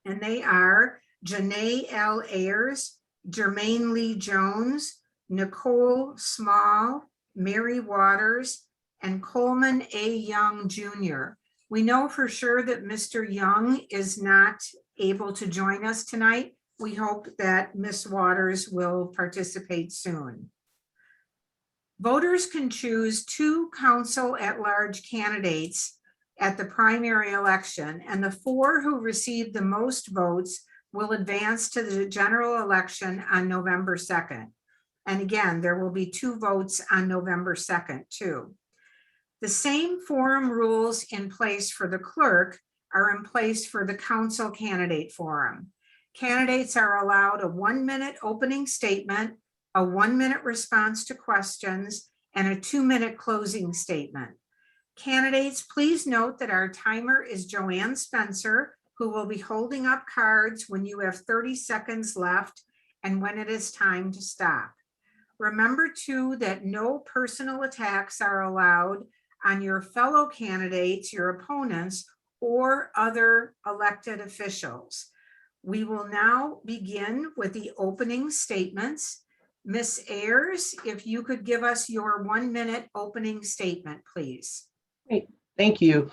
and they are Janae L. Ayers, Jermaine Lee Jones, Nicole Small, Mary Waters, and Coleman A. Young Jr. We know for sure that Mr. Young is not able to join us tonight. We hope that Ms. Waters will participate soon. Voters can choose 2 council at-large candidates at the primary election, and the 4 who receive the most votes will advance to the general election on November 2nd. And again, there will be 2 votes on November 2nd too. The same forum rules in place for the clerk are in place for the council candidate forum. Candidates are allowed a 1-minute opening statement, a 1-minute response to questions, and a 2-minute closing statement. Candidates, please note that our timer is Joanne Spencer, who will be holding up cards when you have 30 seconds left and when it is time to stop. Remember too that no personal attacks are allowed on your fellow candidates, your opponents, or other elected officials. We will now begin with the opening statements. Ms. Ayers, if you could give us your 1-minute opening statement, please. Great, thank you.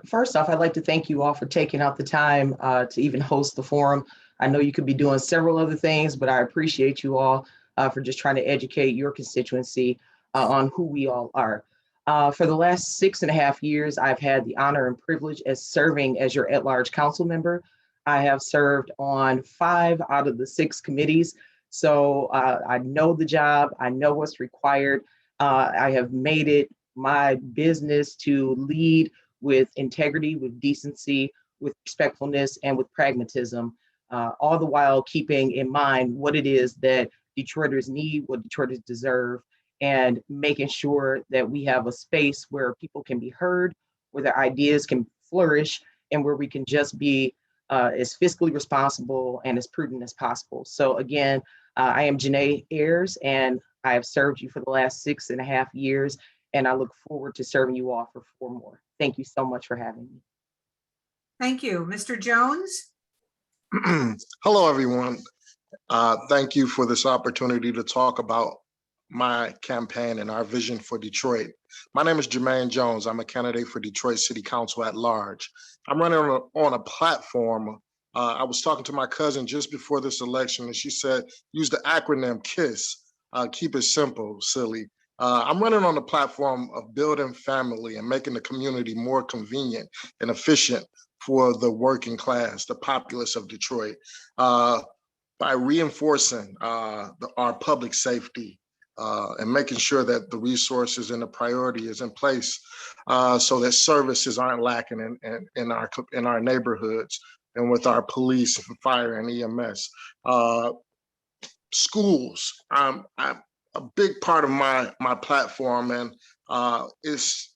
First off, I'd like to thank you all for taking out the time to even host the forum. I know you could be doing several other things, but I appreciate you all for just trying to educate your constituency on who we all are. For the last 6.5 years, I've had the honor and privilege as serving as your at-large council member. I have served on 5 out of the 6 committees So I know the job, I know what's required. I have made it my business to lead with integrity, with decency, with respectfulness, and with pragmatism, all the while keeping in mind what it is that Detroiters need, what Detroiters deserve, and making sure that we have a space where people can be heard, where their ideas can flourish, and where we can just be as fiscally responsible and as prudent as possible. So again, I am Janae Ayers, and I have served you for the last 6.5 years, and I look forward to serving you all for 4 more. Thank you so much for having me. Thank you. Mr. Jones? Hello, everyone. Thank you for this opportunity to talk about my campaign and our vision for Detroit. My name is Jermaine Jones. I'm a candidate for Detroit City Council at large. I'm running on a platform. I was talking to my cousin just before this election, and she said, use the acronym KISS. Keep it simple, silly. I'm running on the platform of building family and making the community more convenient and efficient for the working class, the populace of Detroit, by reinforcing our public safety and making sure that the resources and the priority is in place so that services aren't lacking in our neighborhoods and with our police and fire and EMS. Schools, a big part of my platform and is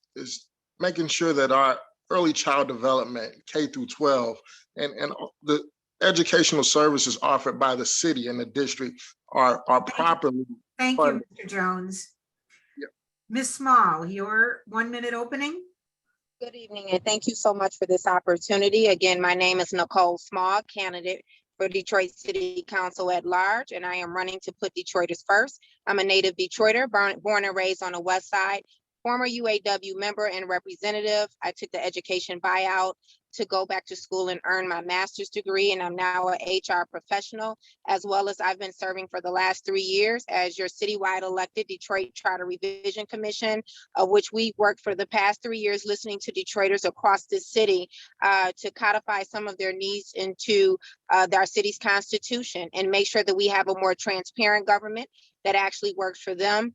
making sure that our early child development, K through 12, and the educational services offered by the city and the district are properly Thank funded. you, Mr. Jones. Yep. Ms. Small, your 1-minute opening. Good evening, and thank you so much for this opportunity. Again, my name is Nicole Small, candidate for Detroit City Council at large, and I am running to put Detroiters first. I'm a native Detroiter, born and raised on the West Side, former UAW member and representative. I took the education buyout to go back to school and earn my master's degree, and I'm now an HR professional, as well as I've been serving for the last 3 years as your citywide elected Detroit Charter Revision Commission, of which we worked for the past 3 years listening to Detroiters across this city to codify some of their needs into our city's constitution and make sure that we have a more transparent government that actually works for them.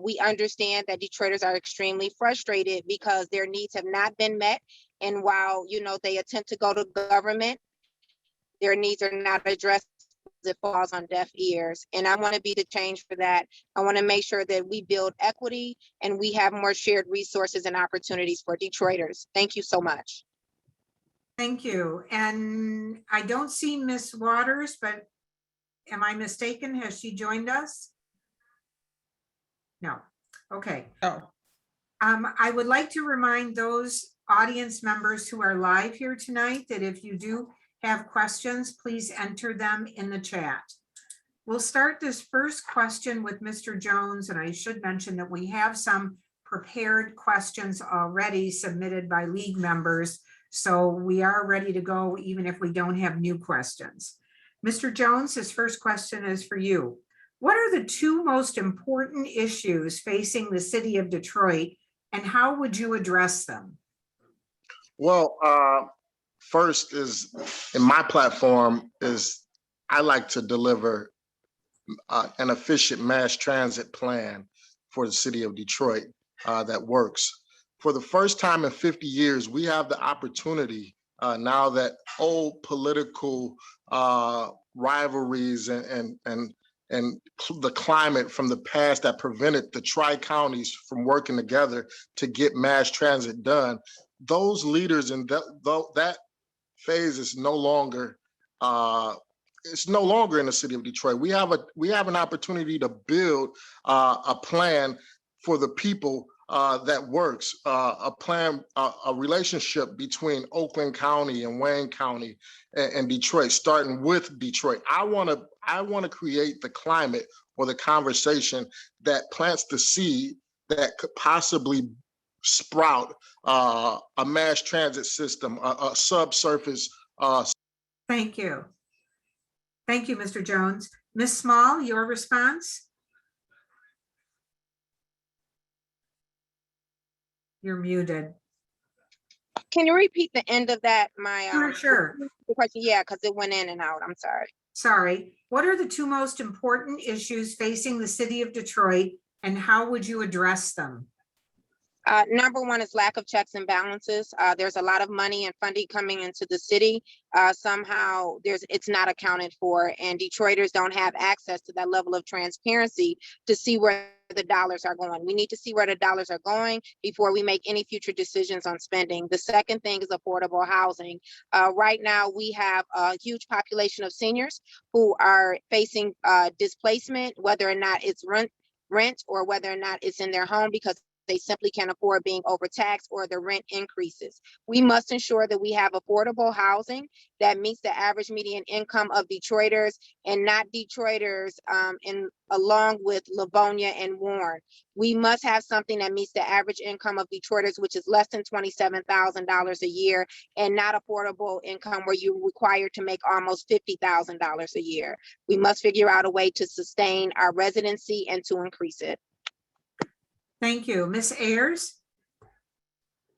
We understand that Detroiters are extremely frustrated because their needs have not been met. And while, they attempt to go to government, their needs are not addressed. It falls on deaf ears. And I want to be the change for that. I want to make sure that we build equity and we have more shared resources and opportunities for Detroiters. Thank you so much. Thank you. And I don't see Ms. Waters, but am I mistaken? Has she joined us? No. Okay. Oh. I would like to remind those audience members who are live here tonight that if you do have questions, please enter them in the chat. We'll start this first question with Mr. Jones, and I should mention that we have some prepared questions already submitted by league members, so we are ready to go even if we don't have new questions. Mr. Jones, his first question is for you. What are the 2 most important issues facing the city of Detroit, and how would you address them? Well, first is in my platform is I like to deliver an efficient mass transit plan for the city of Detroit that works. For the first time in 50 years, we have the opportunity now that old political rivalries and the climate from the past that prevented the tri-counties from working together to get mass transit done. Those leaders and that phase is no longer in the city of Detroit. We have an opportunity to build a plan for the people that works, a plan, a relationship between Oakland County and Wayne County and Detroit, starting with Detroit. I want to create the climate or the conversation that plants the seed that could possibly sprout a mass transit system, a subsurface. Thank you. Thank you, Mr. Jones. Ms. Small, your response? You're muted. Can you repeat the end of that? Sure. Question? Yeah, because it went in and out. I'm sorry. sorry, what are the two most important issues facing the city of Detroit and how would you address them? Number one is lack of checks and balances. There's a lot of money and funding coming into the city. Somehow it's not accounted for, and Detroiters don't have access to that level of transparency to see where the dollars are going. We need to see where the dollars are going before we make any future decisions on spending. The second thing is affordable housing. Right now, we have a huge population of seniors who are facing displacement, whether or not it's rent or whether or not it's in their home because they simply can't afford being overtaxed or the rent increases. We must ensure that we have affordable housing that meets the average median income of Detroiters and not Detroiters along with Livonia and Warren. We must have something that meets the average income of Detroiters, which is less than $27,000 a year, and not affordable income where you're required to make almost $50,000 a year. We must figure out a way to sustain our residency and to increase it. Thank you. Ms. Ayers?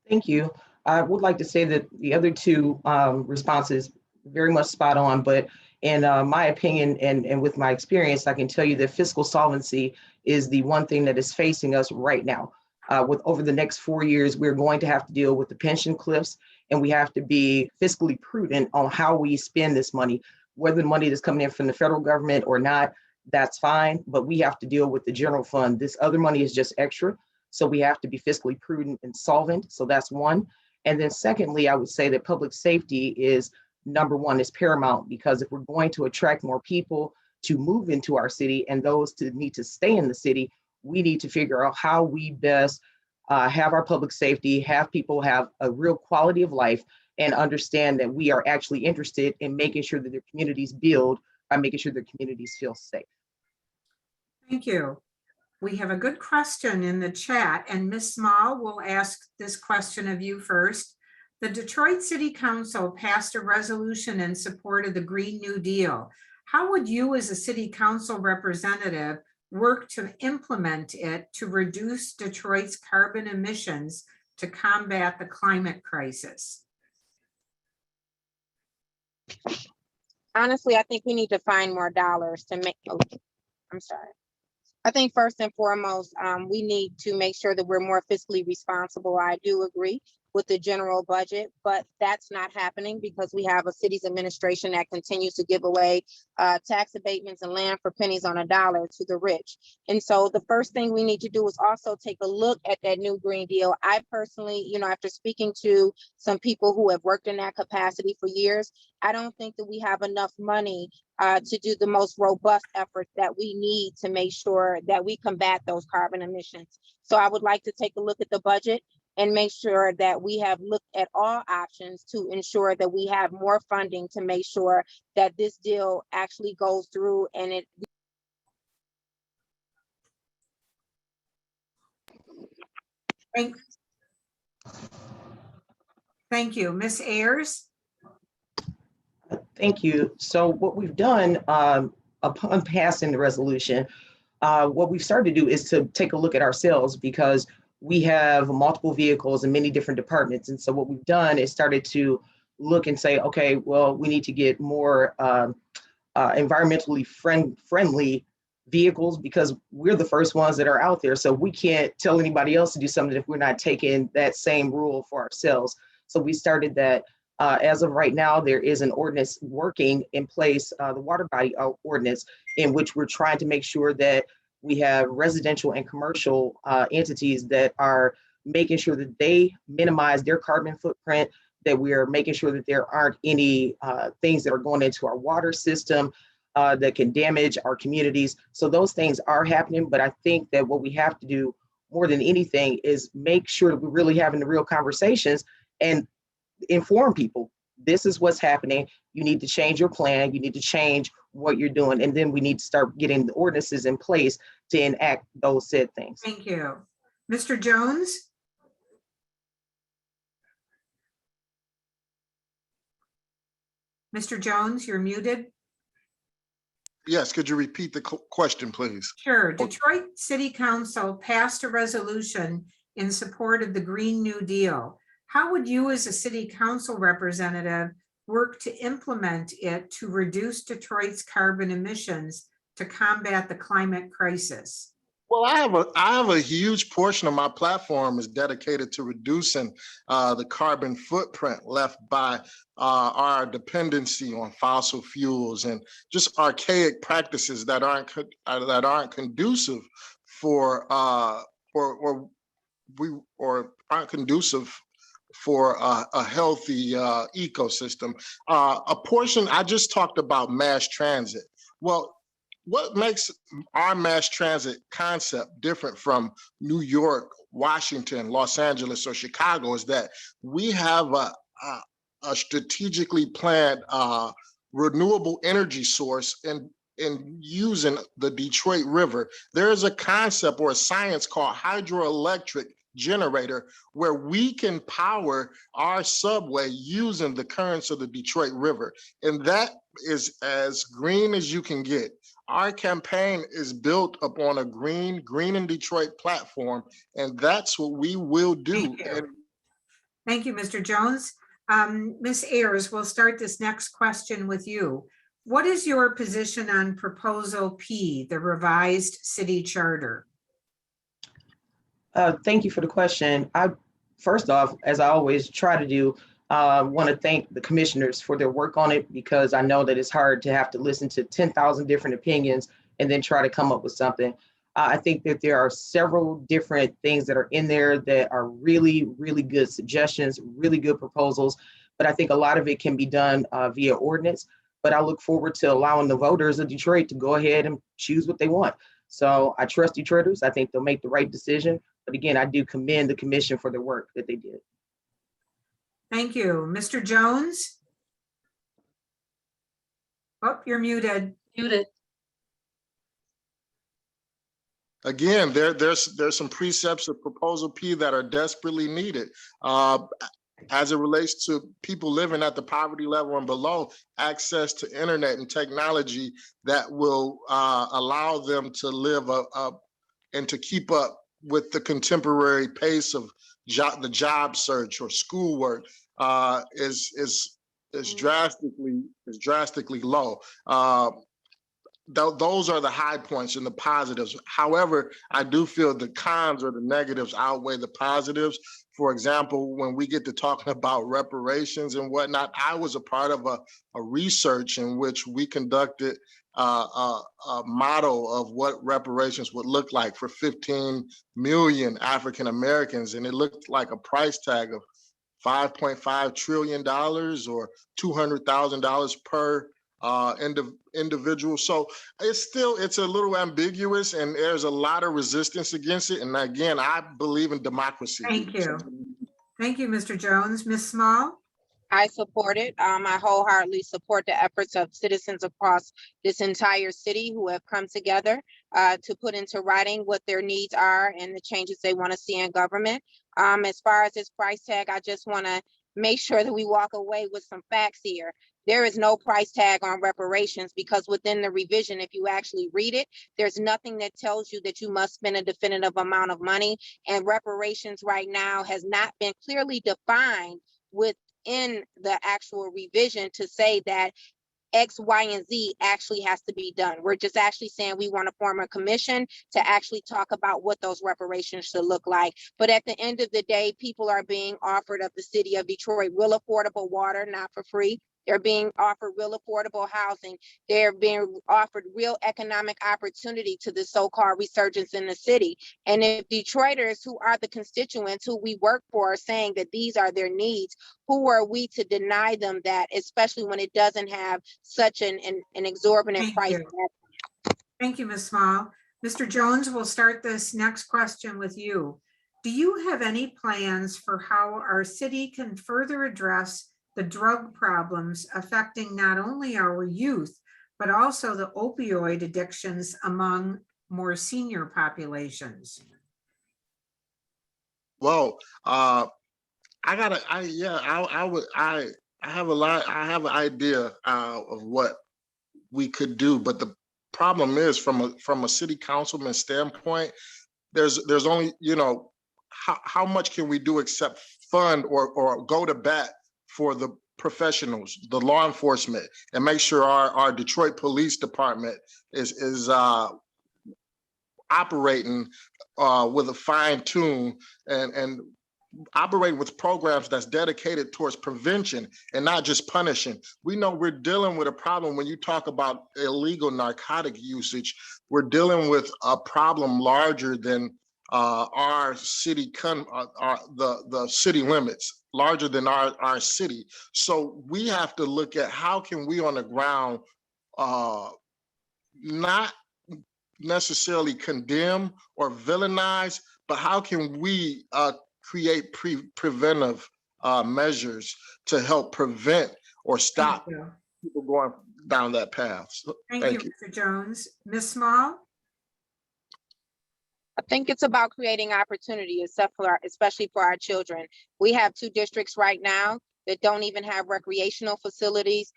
Thank you. I would like to say that the other two responses very much spot on, but in my opinion and with my experience, I can tell you that fiscal solvency is the one thing that is facing us right now. With over the next 4 years, we're going to have to deal with the pension cliffs, and we have to be fiscally prudent on how we spend this money, whether the money that's coming in from the federal government or not. That's fine, but we have to deal with the general fund. This other money is just extra. So we have to be fiscally prudent and solvent. So that's one. And then secondly, I would say that public safety is number one, is paramount, because if we're going to attract more people to move into our city and those to need to stay in the city, we need to figure out how we best have our public safety, have people have a real quality of life, and understand that we are actually interested in making sure that their communities build by making sure their communities feel safe. Thank you. We have a good question in the chat, and Ms. Small will ask this question of you first. The Detroit City Council passed a resolution in support of the Green New Deal. How would you as a city council representative work to implement it to reduce Detroit's carbon emissions to combat the climate crisis? Honestly, I think we need to find more dollars to make, I'm sorry. I think first and foremost, we need to make sure that we're more fiscally responsible. I do agree with the general budget, but that's not happening because we have a city's administration that continues to give away tax abatements and land for pennies on a dollar to the rich. And so the first thing we need to do is also take a look at that new Green Deal. I personally, after speaking to some people who have worked in that capacity for years, I don't think that we have enough money to do the most robust efforts that we need to make sure that we combat those carbon emissions. So I would like to take a look at the budget and make sure that we have looked at all options to ensure that we have more funding to make sure that this deal actually goes through and it. Thank you. Ms. Ayers? Thank you. So what we've done upon passing the resolution, what we've started to do is to take a look at ourselves, because we have multiple vehicles in many different departments. And so what we've done is started to look and say, okay, well, we need to get more environmentally friendly vehicles, because we're the first ones that are out there. So we can't tell anybody else to do something if we're not taking that same rule for ourselves. So we started that. As of right now, there is an ordinance working in place, the water body ordinance, in which we're trying to make sure that we have residential and commercial entities that are making sure that they minimize their carbon footprint, that we're making sure that there aren't any things that are going into our water system that can damage our communities. So those things are happening, but I think that what we have to do more than anything is make sure that we're really having the real conversations and inform people. This is what's happening. You need to change your plan. You need to change what you're doing. And then we need to start getting the ordinances in place to enact those said things. Thank you. Mr. Jones? Mr. Jones, you're muted. Yes, could you repeat the question, please? Sure. Detroit City Council passed a resolution in support of the Green New Deal. How would you as a city council representative work to implement it to reduce Detroit's carbon emissions to combat the climate crisis? Well, I have a huge portion of my platform is dedicated to reducing the carbon footprint left by our dependency on fossil fuels and just archaic practices that aren't conducive for aren't conducive for a healthy ecosystem. A portion I just talked about mass transit. Well, what makes our mass transit concept different from New York, Washington, Los Angeles, or Chicago is that we have a strategically planned renewable energy source in using the Detroit River. There is a concept or a science called hydroelectric generator where we can power our subway using the currents of the Detroit River. And that is as green as you can get. Our campaign is built upon a green in Detroit platform, and that's what we will do. Thank you, Mr. Jones. Ms. Ayers, we'll start this next question with you. What is your position on Proposal P, the revised city charter? Thank you for the question. First off, as I always try to do, want to thank the commissioners for their work on it, because I know that it's hard to have to listen to 10,000 different opinions and then try to come up with something. I think that there are several different things that are in there that are really, really good suggestions, really good proposals, but I think a lot of it can be done via ordinance. But I look forward to allowing the voters of Detroit to go ahead and choose what they want. So I trust Detroiters. I think they'll make the right decision. But again, I do commend the commission for the work that they did. Thank you. Mr. Jones? Oh, you're muted. Muted. Again, there's some precepts of Proposal P that are desperately needed. As it relates to people living at the poverty level and below, access to internet and technology that will allow them to live and to keep up with the contemporary pace of the job search or schoolwork is drastically low. Those are the high points and the positives. However, I do feel the cons or the negatives outweigh the positives. For example, when we get to talking about reparations and whatnot, I was a part of a research in which we conducted a model of what reparations would look like for 15 million African Americans, and it looked like a price tag of $5.5 trillion or $200,000 per individual. So it's a little ambiguous, and there's a lot of resistance against it. And again, I believe in democracy. Thank you. Thank you, Mr. Jones. Ms. Small? I support it. I wholeheartedly support the efforts of citizens across this entire city who have come together to put into writing what their needs are and the changes they want to see in government. As far as this price tag, I just want to make sure that we walk away with some facts here. There is no price tag on reparations, because within the revision, if you actually read it, there's nothing that tells you that you must spend a definitive amount of money. And reparations right now has not been clearly defined within the actual revision to say that X, Y, and Z actually has to be done. We're just actually saying we want to form a commission to actually talk about what those reparations should look like. But at the end of the day, people are being offered of the city of Detroit real affordable water, not for free. They're being offered real affordable housing. They're being offered real economic opportunity to the so-called resurgence in the city. And if Detroiters, who are the constituents who we work for, are saying that these are their needs, who are we to deny them that, especially when it doesn't have such an exorbitant price? Thank you, Ms. Small. Mr. Jones, we'll start this next question with you. Do you have any plans for how our city can further address the drug problems affecting not only our youth, but also the opioid addictions among more senior populations? Well, I have an idea of what we could do, but the problem is from a city councilman standpoint, there's only, how much can we do except fund or go to bat for the professionals, the law enforcement, and make sure our Detroit Police Department is operating with a fine tune and operating with programs that's dedicated towards prevention and not just punishing. We know we're dealing with a problem when you talk about illegal narcotic usage. We're dealing with a problem larger than our city, the city limits, larger than our city. So we have to look at how can we on the ground not necessarily condemn or villainize, but how can we create preventive measures to help prevent or stop people going down that path. So, Thank you, Mr. Jones. Ms. Small? I think it's about creating opportunity, especially for our children. We have 2 districts right now that don't even have recreational facilities.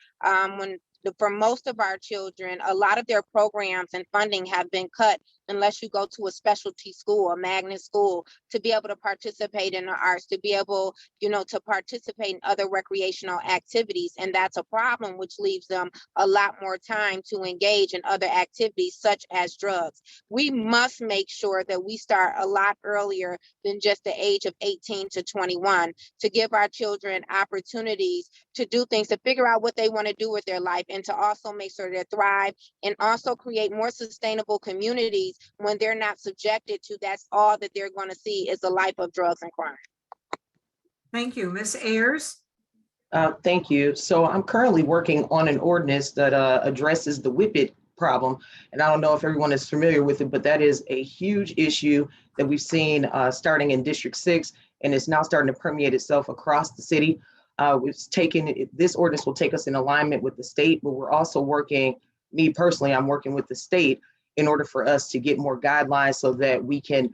For most of our children, a lot of their programs and funding have been cut unless you go to a specialty school, a magnet school, to be able to participate in the arts, to be able, to participate in other recreational activities. And that's a problem, which leaves them a lot more time to engage in other activities such as drugs. We must make sure that we start a lot earlier than just the age of 18 to 21 to give our children opportunities to do things, to figure out what they want to do with their life, and to also make sure they thrive and also create more sustainable communities when they're not subjected to that's all that they're going to see is a life of drugs and crime. Thank you. Ms. Ayers? Thank you. So I'm currently working on an ordinance that addresses the whippet problem. And I don't know if everyone is familiar with it, but that is a huge issue that we've seen starting in District 6, and it's now starting to permeate itself across the city. This ordinance will take us in alignment with the state, but we're also working, me personally, I'm working with the state in order for us to get more guidelines so that we can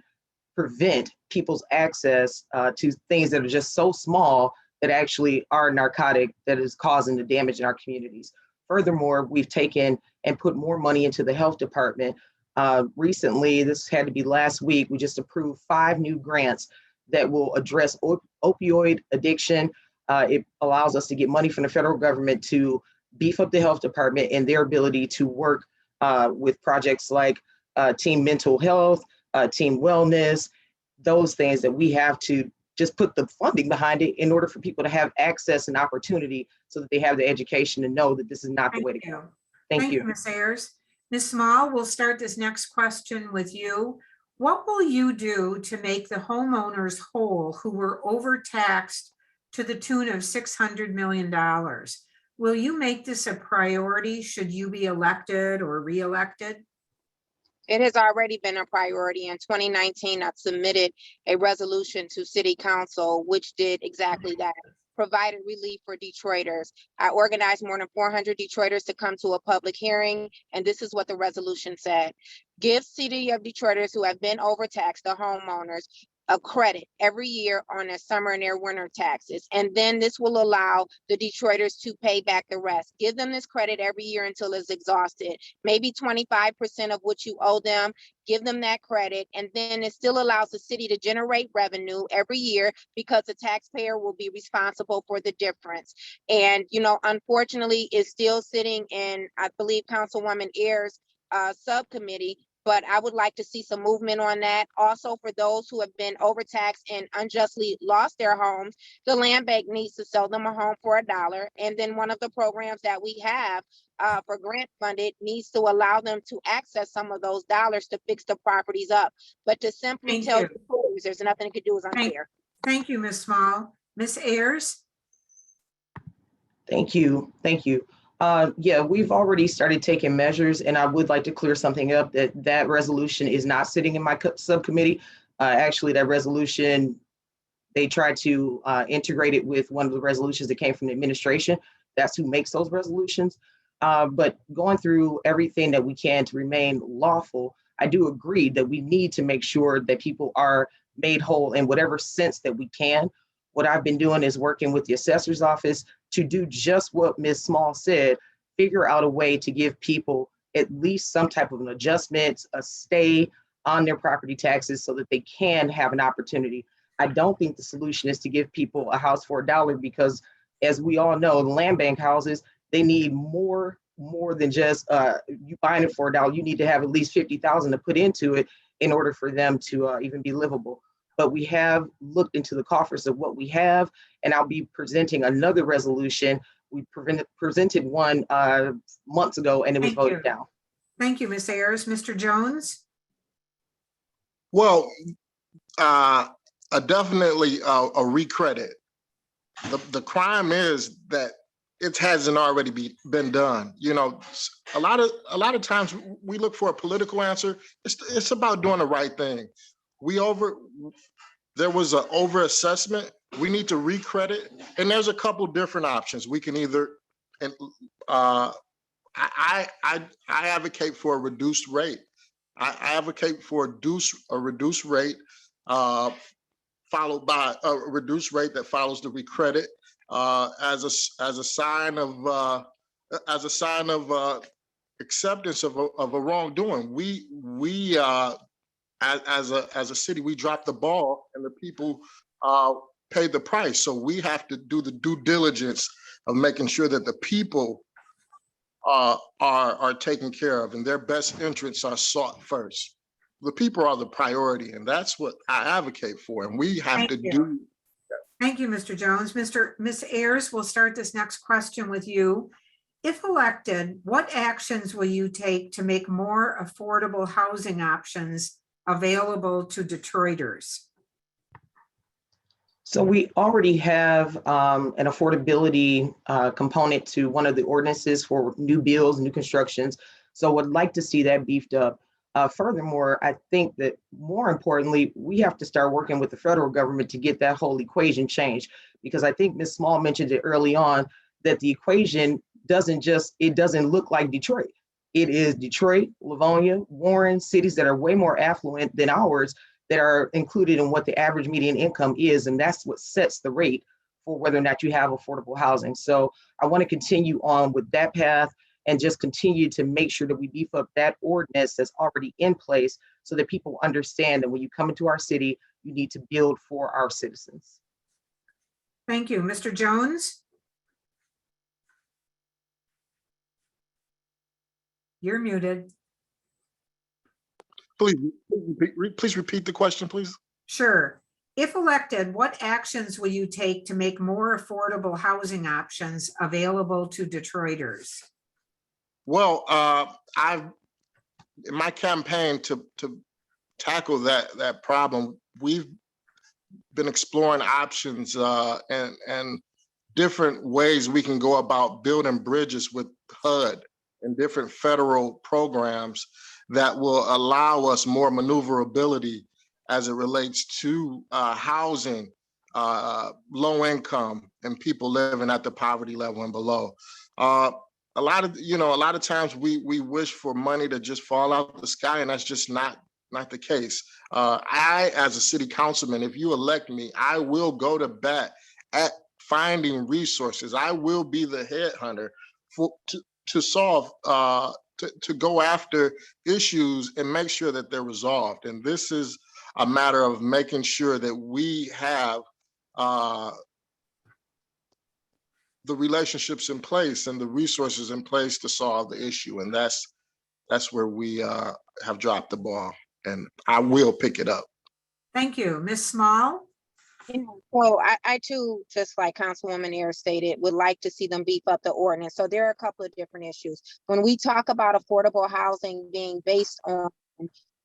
prevent people's access to things that are just so small that actually are narcotic that is causing the damage in our communities. Furthermore, we've taken and put more money into the health department. Recently, this had to be last week, we just approved 5 new grants that will address opioid addiction. It allows us to get money from the federal government to beef up the health department and their ability to work with projects like team mental health, team wellness, those things that we have to just put the funding behind it in order for people to have access and opportunity so that they have the education to know that this is not the way to go. Thank you. Ms. Ayers. Ms. Small, we'll start this next question with you. What will you do to make the homeowners whole who were overtaxed to the tune of $600 million? Will you make this a priority should you be elected or re-elected? It has already been a priority. In 2019, I submitted a resolution to City Council, which did exactly that, provided relief for Detroiters. I organized more than 400 Detroiters to come to a public hearing, and this is what the resolution said. Give City of Detroiters who have been overtaxed, the homeowners, a credit every year on their summer and their winter taxes. And then this will allow the Detroiters to pay back the rest. Give them this credit every year until it's exhausted. Maybe 25% of what you owe them, give them that credit. And then it still allows the city to generate revenue every year because the taxpayer will be responsible for the difference. And, unfortunately, it's still sitting in, I believe, Councilwoman Ayers' subcommittee. But I would like to see some movement on that. Also, for those who have been overtaxed and unjustly lost their homes, the land bank needs to sell them a home for $1. And then one of the programs that we have for grant funded needs to allow them to access some of those dollars to fix the properties up. But to simply tell Detroiters there's nothing it could do is unfair. Thank you, Ms. Small. Ms. Ayers? Thank you. Thank you. Yeah, we've already started taking measures, and I would like to clear something up that resolution is not sitting in my subcommittee. Actually, that resolution, they tried to integrate it with one of the resolutions that came from the administration. That's who makes those resolutions. But going through everything that we can to remain lawful, I do agree that we need to make sure that people are made whole in whatever sense that we can. What I've been doing is working with the assessor's office to do just what Ms. Small said, figure out a way to give people at least some type of an adjustment, a stay on their property taxes so that they can have an opportunity. I don't think the solution is to give people a house for $1 because As we all know, the land bank houses, they need more than just you buying it for $1. You need to have at least 50,000 to put into it in order for them to even be livable. But we have looked into the coffers of what we have, and I'll be presenting another resolution. We presented one months ago, and it was Thank voted you. down. Thank you, Ms. Ayers. Mr. Jones? Well, definitely a recredit. The crime is that it hasn't already been done. You know, a lot of times we look for a political answer. It's about doing the right thing. There was an overassessment. We need to recredit, and there's a couple different options. We can either, and I advocate for a reduced rate. I advocate for a reduced rate, followed by a reduced rate that follows the recredit as a sign of acceptance of a wrongdoing. We as a city, we dropped the ball, and the people paid the price. So we have to do the due diligence of making sure that the people are taken care of and their best interests are sought first. The people are the priority, and that's what I advocate for. And we have to do. Thank you, Mr. Jones. Ms. Ayers, we'll start this next question with you. If elected, what actions will you take to make more affordable housing options available to Detroiters? So we already have an affordability component to one of the ordinances for new builds, new constructions. So would like to see that beefed up. Furthermore, I think that more importantly, we have to start working with the federal government to get that whole equation changed, because I think Ms. Small mentioned it early on that the equation doesn't look like Detroit. It is Detroit, Livonia, Warren, cities that are way more affluent than ours that are included in what the average median income is. And that's what sets the rate for whether or not you have affordable housing. So I want to continue on with that path and just continue to make sure that we beef up that ordinance that's already in place so that people understand that when you come into our city, you need to build for our citizens. Thank you. Mr. Jones? You're muted. Please repeat the question, please. Sure. If elected, what actions will you take to make more affordable housing options available to Detroiters? Well, in my campaign to tackle that problem, we've been exploring options and different ways we can go about building bridges with HUD and different federal programs that will allow us more maneuverability as it relates to housing, low income, and people living at the poverty level and below. A lot of times we wish for money to just fall out the sky, and that's just not the case. I, as a city councilman, if you elect me, I will go to bat at finding resources. I will be the headhunter to solve, to go after issues and make sure that they're resolved. And this is a matter of making sure that we have the relationships in place and the resources in place to solve the issue. And that's where we have dropped the ball, and I will pick it up. Thank you. Ms. Small? Well, I too, just like Councilwoman Ayers stated, would like to see them beef up the ordinance. So there are a couple of different issues. When we talk about affordable housing being based on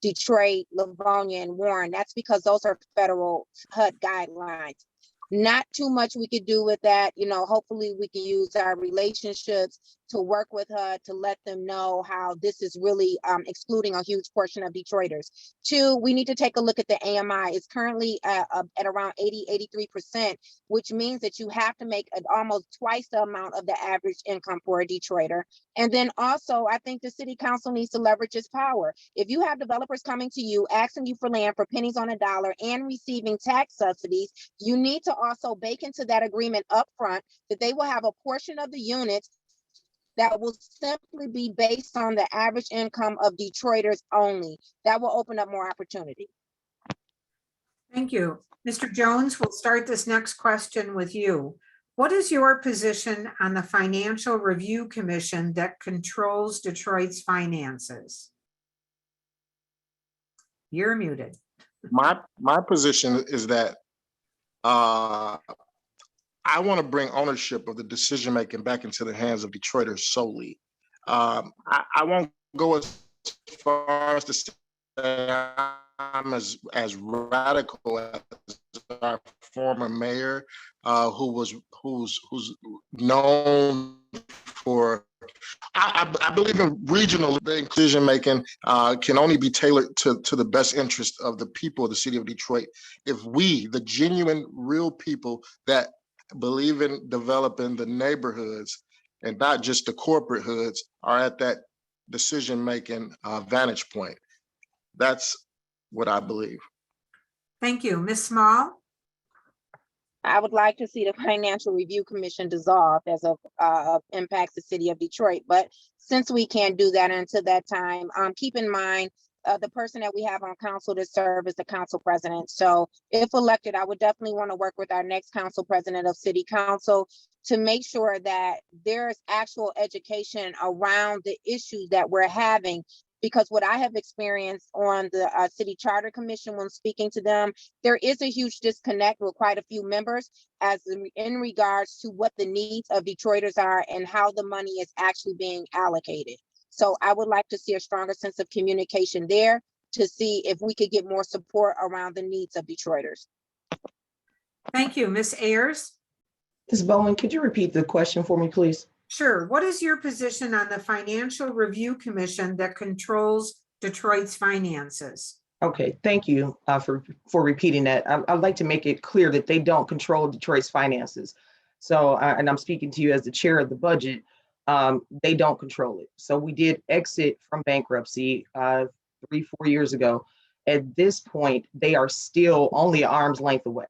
Detroit, Livonia, and Warren, that's because those are federal HUD guidelines. Not too much we could do with that. You know, hopefully we can use our relationships to work with HUD to let them know how this is really excluding a huge portion of Detroiters. Two, we need to take a look at the AMI. It's currently at around 83%, which means that you have to make almost twice the amount of the average income for a Detroiter. And then also, I think the city council needs to leverage its power. If you have developers coming to you, asking you for land for pennies on a dollar and receiving tax subsidies, you need to also bake into that agreement upfront that they will have a portion of the units that will simply be based on the average income of Detroiters only. That will open up more opportunity. Thank you. Mr. Jones, we'll start this next question with you. What is your position on the Financial Review Commission that controls Detroit's finances? You're muted. My position is that I want to bring ownership of the decision making back into the hands of Detroiters solely. I won't go as far as to say I'm as radical as our former mayor, who's known for. I believe in regional decision making can only be tailored to the best interest of the people of the city of Detroit. If we, the genuine, real people that believe in developing the neighborhoods and not just the corporate hoods, are at that decision making vantage point. That's what I believe. Thank you. Ms. Small? I would like to see the Financial Review Commission dissolved as of impacts the city of Detroit. But since we can't do that until that time, keep in mind the person that we have on council to serve is the council president. So if elected, I would definitely want to work with our next council president of city council to make sure that there's actual education around the issues that we're having. Because what I have experienced on the city charter commission when speaking to them, there is a huge disconnect with quite a few members as in regards to what the needs of Detroiters are and how the money is actually being allocated. So I would like to see a stronger sense of communication there to see if we could get more support around the needs of Detroiters. Thank you. Ms. Ayers? Ms. Bowman, could you repeat the question for me, please? Sure. What is your position on the Financial Review Commission that controls Detroit's finances? Okay, thank you for repeating that. I'd like to make it clear that they don't control Detroit's finances. So, and I'm speaking to you as the chair of the budget, they don't control it. So we did exit from bankruptcy 3-4 years ago. At this point, they are still only an arm's length away.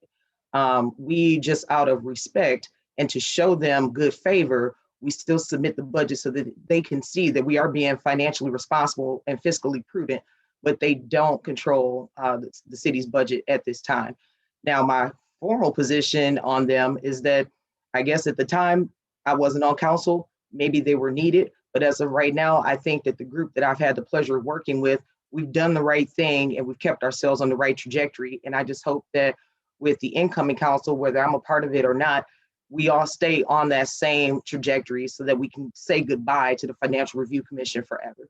We just out of respect and to show them good favor, we still submit the budget so that they can see that we are being financially responsible and fiscally prudent, but they don't control the city's budget at this time. Now, my formal position on them is that I guess at the time I wasn't on council, maybe they were needed, but as of right now, I think that the group that I've had the pleasure of working with, we've done the right thing and we've kept ourselves on the right trajectory. And I just hope that with the incoming council, whether I'm a part of it or not, we all stay on that same trajectory so that we can say goodbye to the Financial Review Commission forever.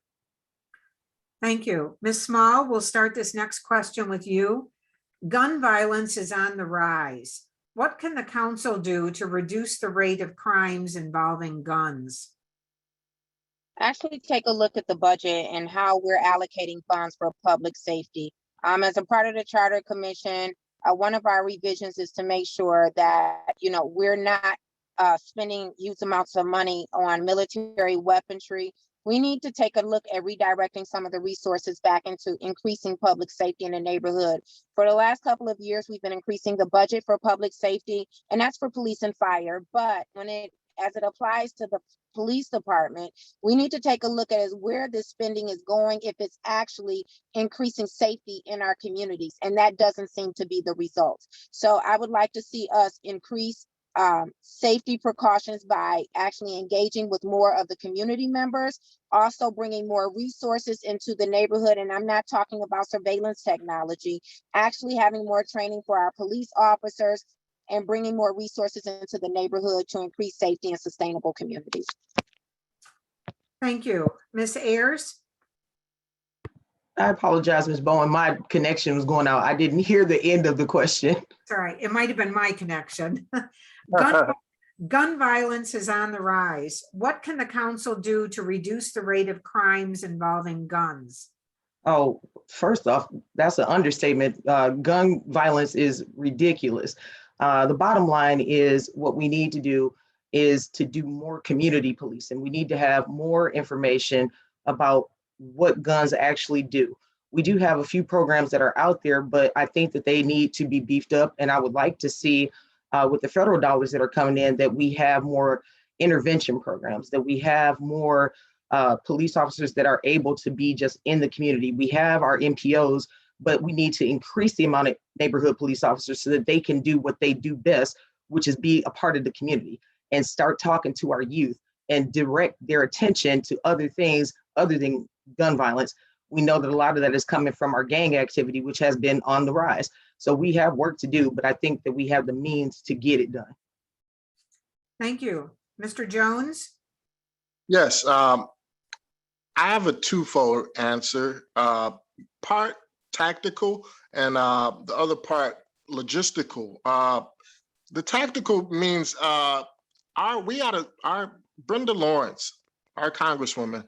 Thank you. Ms. Small, we'll start this next question with you. Gun violence is on the rise. What can the council do to reduce the rate of crimes involving guns? Actually take a look at the budget and how we're allocating funds for public safety. As a part of the Charter Commission, one of our revisions is to make sure that, we're not spending huge amounts of money on military weaponry. We need to take a look at redirecting some of the resources back into increasing public safety in the neighborhood. For the last couple of years, we've been increasing the budget for public safety, and that's for police and fire. But as it applies to the police department, we need to take a look at where this spending is going, if it's actually increasing safety in our communities. And that doesn't seem to be the result. So I would like to see us increase safety precautions by actually engaging with more of the community members, also bringing more resources into the neighborhood. And I'm not talking about surveillance technology, actually having more training for our police officers and bringing more resources into the neighborhood to increase safety and sustainable communities. Thank you. Ms. Ayers? I apologize, Ms. Bowen. My connection was going out. I didn't hear the end of the question. Sorry, it might have been my connection. Gun violence is on the rise. What can the council do to reduce the rate of crimes involving guns? Oh, first off, that's an understatement. Gun violence is ridiculous. The bottom line is what we need to do is to do more community policing. We need to have more information about what guns actually do. We do have a few programs that are out there, but I think that they need to be beefed up. And I would like to see with the federal dollars that are coming in, that we have more intervention programs, that we have more police officers that are able to be just in the community. We have our MPOs, but we need to increase the amount of neighborhood police officers so that they can do what they do best, which is be a part of the community and start talking to our youth and direct their attention to other things other than gun violence. We know that a lot of that is coming from our gang activity, which has been on the rise. So we have work to do, but I think that we have the means to get it done. Thank you. Mr. Jones? Yes, I have a twofold answer, part tactical and the other part logistical. The tactical means our Brenda Lawrence, our Congresswoman,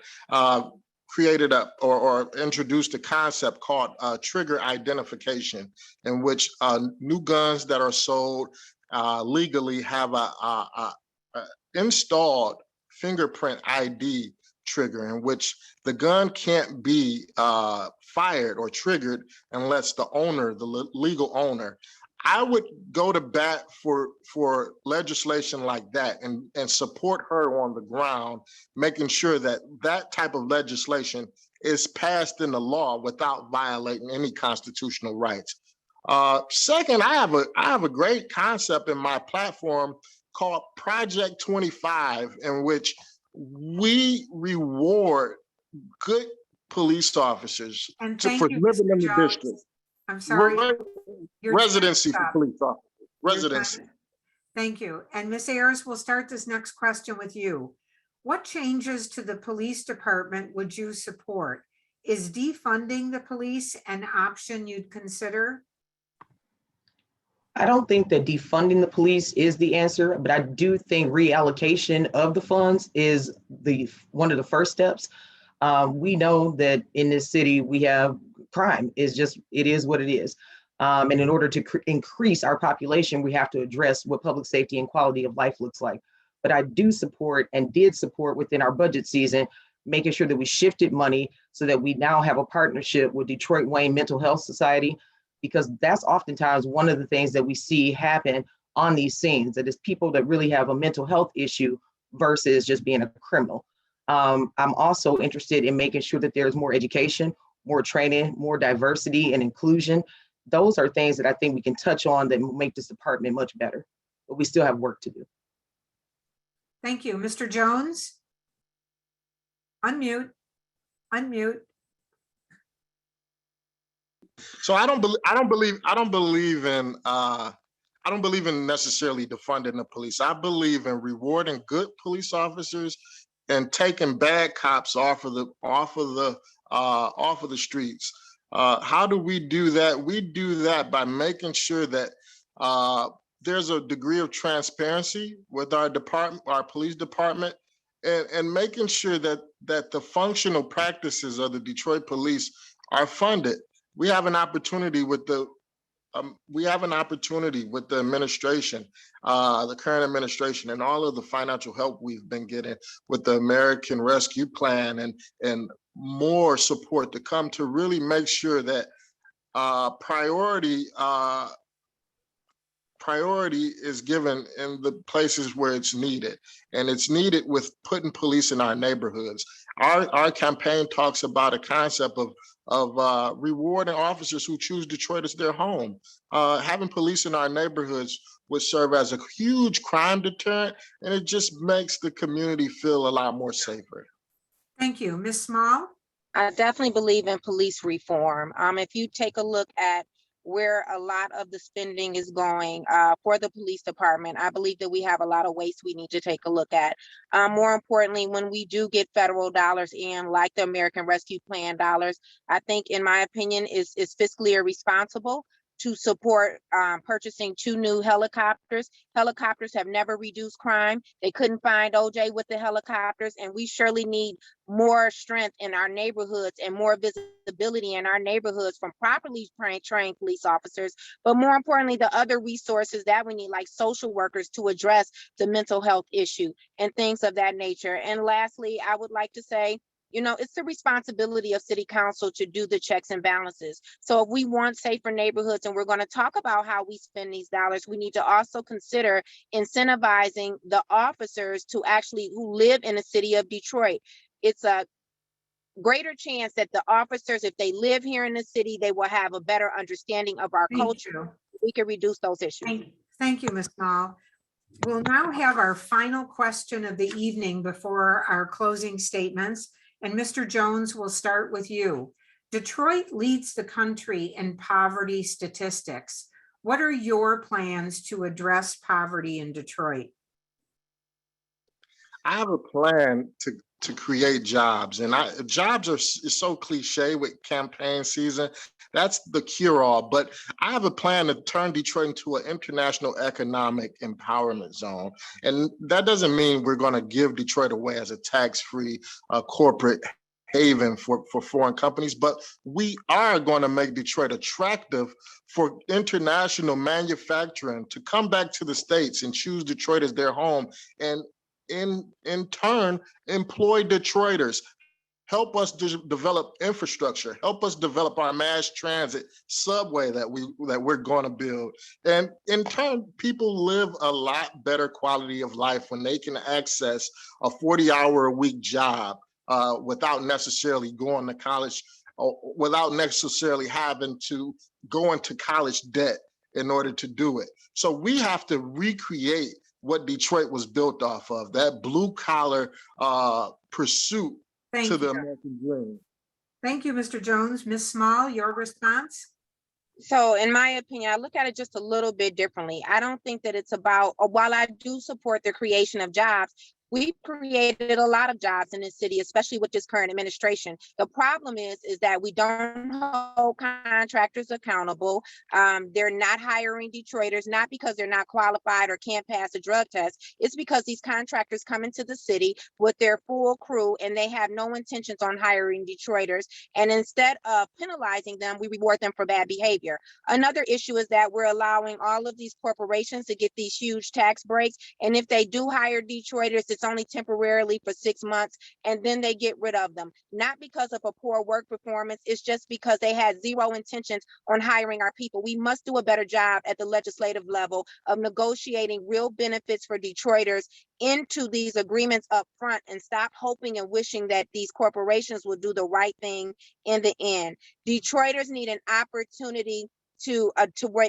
created or introduced a concept called trigger identification, in which new guns that are sold legally have a installed fingerprint ID trigger, in which the gun can't be fired or triggered unless the owner, the legal owner. I would go to bat for legislation like that and support her on the ground, making sure that that type of legislation is passed in the law without violating any constitutional rights. Second, I have a great concept in my platform called Project 25, in which we reward good police officers And for thank you, living Mr. in the Jones. district. I'm sorry. Your time Residency is for up. police officers. Your Residency. time- Thank you. And Ms. Ayers, we'll start this next question with you. What changes to the police department would you support? Is defunding the police an option you'd consider? I don't think that defunding the police is the answer, but I do think reallocation of the funds is one of the first steps. We know that in this city we have crime. It is what it is. And in order to increase our population, we have to address what public safety and quality of life looks like. But I do support and did support within our budget season, making sure that we shifted money so that we now have a partnership with Detroit Wayne Mental Health Society, because that's oftentimes one of the things that we see happen on these scenes, that is people that really have a mental health issue versus just being a criminal. I'm also interested in making sure that there's more education, more training, more diversity and inclusion. Those are things that I think we can touch on that will make this department much better, but we still have work to do. Thank you. Mr. Jones? Unmute. So I don't believe in necessarily defunding the police. I believe in rewarding good police officers and taking bad cops off of the streets. How do we do that? We do that by making sure that there's a degree of transparency with our police department, and making sure that the functional practices of the Detroit police are funded. We have an opportunity with the administration, the current administration, and all of the financial help we've been getting with the American Rescue Plan and more support to come to really make sure that priority is given in the places where it's needed, and it's needed with putting police in our neighborhoods. Our campaign talks about a concept of rewarding officers who choose Detroit as their home. Having police in our neighborhoods would serve as a huge crime deterrent, and it just makes the community feel a lot more safer. Thank you. Ms. Small? I definitely believe in police reform. If you take a look at where a lot of the spending is going for the police department, I believe that we have a lot of waste we need to take a look at. More importantly, when we do get federal dollars in, like the American Rescue Plan dollars, I think, in my opinion, is fiscally irresponsible to support purchasing 2 new helicopters. Helicopters have never reduced crime. They couldn't find OJ with the helicopters, and we surely need more strength in our neighborhoods and more visibility in our neighborhoods from properly trained police officers, but more importantly, the other resources that we need, like social workers, to address the mental health issue and things of that nature. And lastly, I would like to say, it's the responsibility of city council to do the checks and balances. So if we want safer neighborhoods, and we're going to talk about how we spend these dollars, we need to also consider incentivizing the officers who live in the city of Detroit. It's a greater chance that the officers, if they live here in the city, they will have a better understanding of our culture. We can reduce those issues. Thank you, Ms. Small. We'll now have our final question of the evening before our closing statements. And Mr. Jones, we'll start with you. Detroit leads the country in poverty statistics. What are your plans to address poverty in Detroit? I have a plan to create jobs, and jobs is so cliche with campaign season. That's the cure-all, but I have a plan to turn Detroit into an international economic empowerment zone, and that doesn't mean we're going to give Detroit away as a tax-free corporate haven for foreign companies, but we are going to make Detroit attractive for international manufacturing to come back to the States and choose Detroit as their home, and in turn employ Detroiters, help us develop infrastructure, help us develop our mass transit subway that we're going to build. And in turn, people live a lot better quality of life when they can access a 40-hour-a-week job without necessarily going to college, or without necessarily having to go into college debt in order to do it. So we have to recreate what Detroit was built off of, that blue collar pursuit to the American dream. Thank you, Mr. Jones. Ms. Small, your response? So in my opinion, I look at it just a little bit differently. I don't think that it's about, while I do support the creation of jobs, we've created a lot of jobs in this city, especially with this current administration. The problem is that we don't hold contractors accountable. They're not hiring Detroiters, not because they're not qualified or can't pass a drug test. It's because these contractors come into the city with their full crew and they have no intentions on hiring Detroiters. And instead of penalizing them, we reward them for bad behavior. Another issue is that we're allowing all of these corporations to get these huge tax breaks. And if they do hire Detroiters, it's only temporarily for 6 months, and then they get rid of them. Not because of a poor work performance, it's just because they had zero intentions on hiring our people. We must do a better job at the legislative level of negotiating real benefits for Detroiters into these agreements up front, and stop hoping and wishing that these corporations will do the right thing in the end. Detroiters need an opportunity to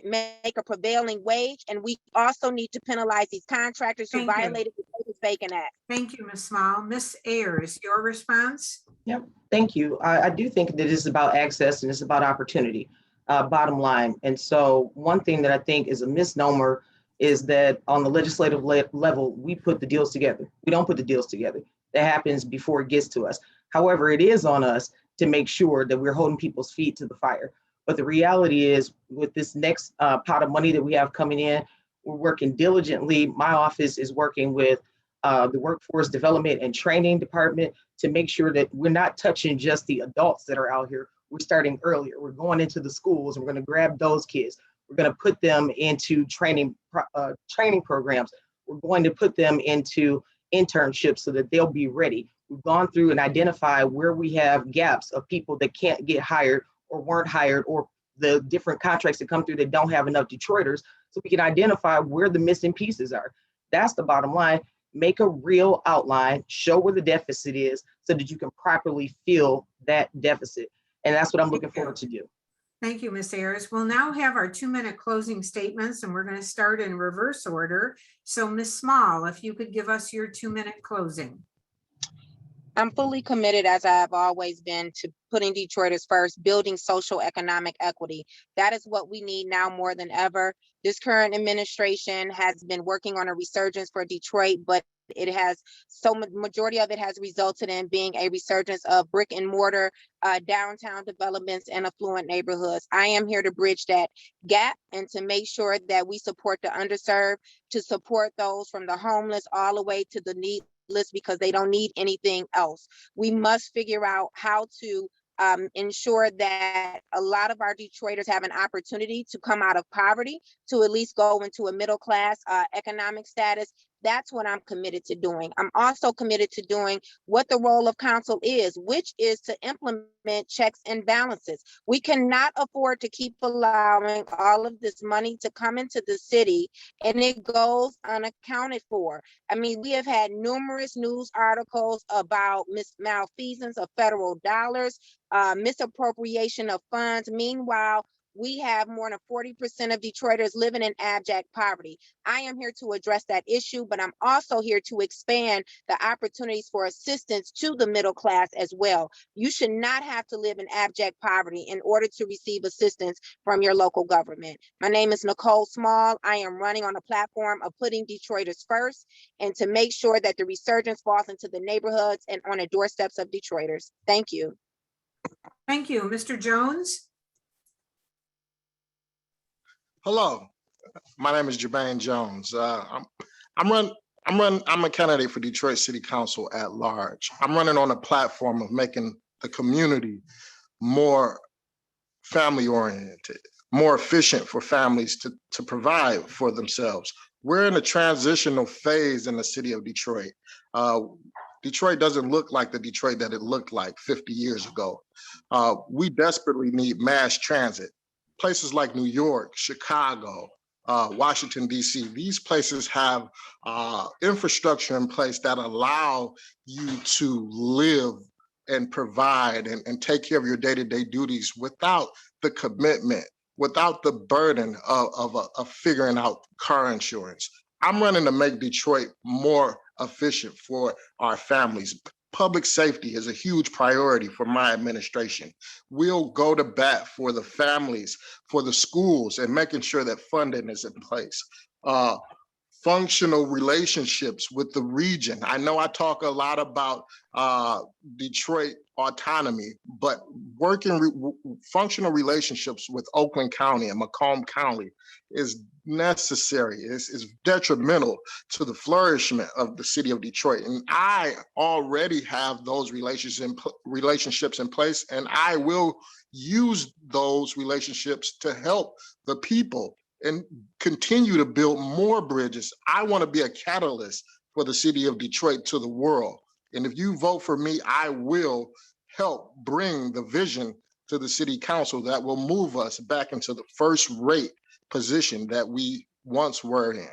make a prevailing wage, and we also need to penalize these contractors who violated the Davis Bacon Act. Thank you, Ms. Small. Ms. Ayers, your response? Yep, thank you. I do think that it's about access and it's about opportunity, bottom line. And so one thing that I think is a misnomer is that on the legislative level, we put the deals together. We don't put the deals together. That happens before it gets to us. However, it is on us to make sure that we're holding people's feet to the fire. But the reality is, with this next pot of money that we have coming in, we're working diligently. My office is working with the Workforce Development and Training Department to make sure that we're not touching just the adults that are out here. We're starting earlier. We're going into the schools and we're going to grab those kids. We're going to put them into training programs. We're going to put them into internships so that they'll be ready. We've gone through and identified where we have gaps of people that can't get hired or weren't hired, or the different contracts that come through that don't have enough Detroiters, so we can identify where the missing pieces are. That's the bottom line. Make a real outline, show where the deficit is so that you can properly fill that deficit. And that's what I'm looking forward to do. Thank you, Ms. Ayers. We'll now have our 2-minute closing statements, and we're going to start in reverse order. So Ms. Small, if you could give us your 2-minute closing. I'm fully committed, as I've always been, to putting Detroiters first, building social economic equity. That is what we need now more than ever. This current administration has been working on a resurgence for Detroit, but it has majority of it has resulted in being a resurgence of brick and mortar downtown developments and affluent neighborhoods. I am here to bridge that gap and to make sure that we support the underserved, to support those from the homeless all the way to the needless, because they don't need anything else. We must figure out how to ensure that a lot of our Detroiters have an opportunity to come out of poverty, to at least go into a middle class economic status. That's what I'm committed to doing. I'm also committed to doing what the role of council is, which is to implement checks and balances. We cannot afford to keep allowing all of this money to come into the city and it goes unaccounted for. I mean, we have had numerous news articles about malfeasance of federal dollars, misappropriation of funds. Meanwhile, we have more than 40% of Detroiters living in abject poverty. I am here to address that issue, but I'm also here to expand the opportunities for assistance to the middle class as well. You should not have to live in abject poverty in order to receive assistance from your local government. My name is Nicole Small. I am running on a platform of putting Detroiters first and to make sure that the resurgence falls into the neighborhoods and on the doorsteps of Detroiters. Thank you. Thank you. Mr. Jones? Hello, my name is Jermaine Jones. I'm a candidate for Detroit City Council at large. I'm running on a platform of making the community more family oriented, more efficient for families to provide for themselves. We're in a transitional phase in the city of Detroit. Detroit doesn't look like the Detroit that it looked like 50 years ago. We desperately need mass transit. Places like New York, Chicago, Washington, D.C., these places have infrastructure in place that allow you to live and provide and take care of your day-to-day duties without the commitment, without the burden of figuring out car insurance. I'm running to make Detroit more efficient for our families. Public safety is a huge priority for my administration. We'll go to bat for the families, for the schools, and making sure that funding is in place. Functional relationships with the region. I know I talk a lot about Detroit autonomy, but functional relationships with Oakland County and Macomb County is necessary. It's detrimental to the flourishment of the city of Detroit. And I already have those relationships in place, and I will use those relationships to help the people and continue to build more bridges. I want to be a catalyst for the city of Detroit to the world. And if you vote for me, I will help bring the vision to the city council that will move us back into the first-rate position that we once were in.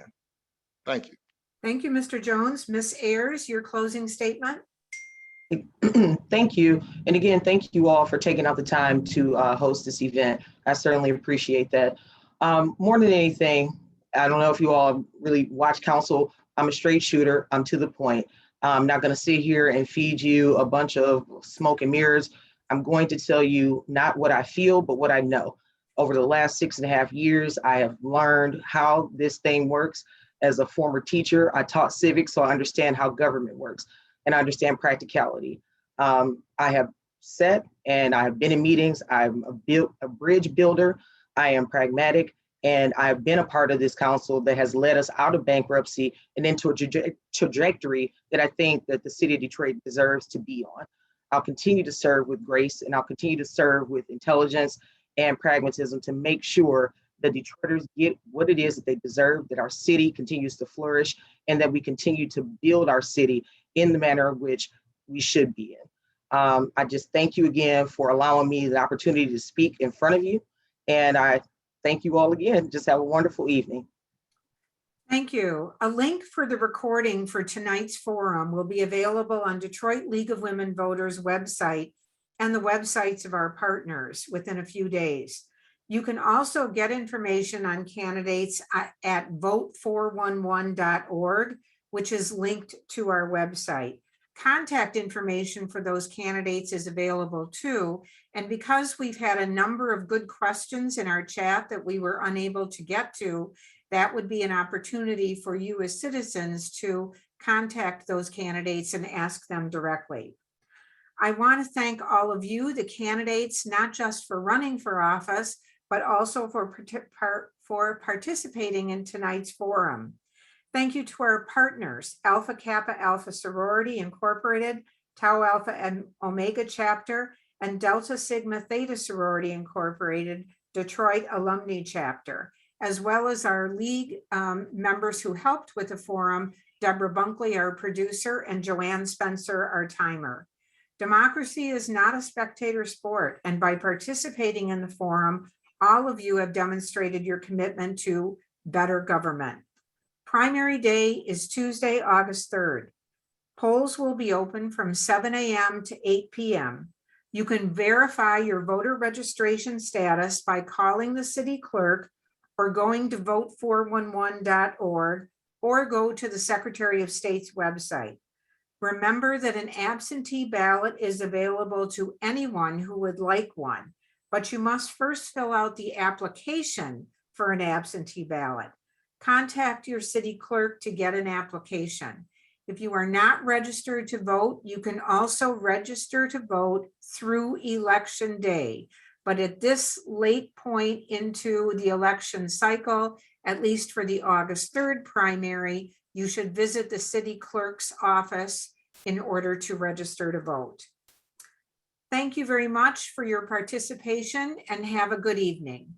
Thank you. Thank you, Mr. Jones. Ms. Ayers, your closing statement. Thank you. And again, thank you all for taking out the time to host this event. I certainly appreciate that. More than anything, I don't know if you all really watch council. I'm a straight shooter. I'm to the point. I'm not going to sit here and feed you a bunch of smoke and mirrors. I'm going to tell you not what I feel, but what I know. Over the last 6.5 years, I have learned how this thing works. As a former teacher, I taught civics, so I understand how government works and I understand practicality. I have sat and I have been in meetings. I'm a bridge builder. I am pragmatic, and I've been a part of this council that has led us out of bankruptcy and into a trajectory that I think that the city of Detroit deserves to be on. I'll continue to serve with grace, and I'll continue to serve with intelligence and pragmatism to make sure that Detroiters get what it is that they deserve, that our city continues to flourish, and that we continue to build our city in the manner in which we should be in. I just thank you again for allowing me the opportunity to speak in front of you. And I thank you all again. Just have a wonderful evening. Thank you. A link for the recording for tonight's forum will be available on Detroit League of Women Voters website and the websites of our partners within a few days. You can also get information on candidates at vote411.org, which is linked to our website. Contact information for those candidates is available too. And because we've had a number of good questions in our chat that we were unable to get to, that would be an opportunity for you as citizens to contact those candidates and ask them directly. I want to thank all of you, the candidates, not just for running for office, but also for participating in tonight's forum. Thank you to our partners, Alpha Kappa Alpha Sorority Incorporated, Tau Alpha and Omega Chapter, and Delta Sigma Theta Sorority Incorporated, Detroit Alumnae Chapter, as well as our league members who helped with the forum, Deborah Bunkley, our producer, and Joanne Spencer, our timer. Democracy is not a spectator sport, and by participating in the forum, all of you have demonstrated your commitment to better government. Primary day is Tuesday, August 3rd. Polls will be open from 7 a.m. to 8 p.m. You can verify your voter registration status by calling the city clerk or going to vote411.org or go to the Secretary of State's website. Remember that an absentee ballot is available to anyone who would like one, but you must first fill out the application for an absentee ballot. Contact your city clerk to get an application. If you are not registered to vote, you can also register to vote through election day. But at this late point into the election cycle, at least for the August 3rd primary, you should visit the city clerk's office in order to register to vote. Thank you very much for your participation and have a good evening.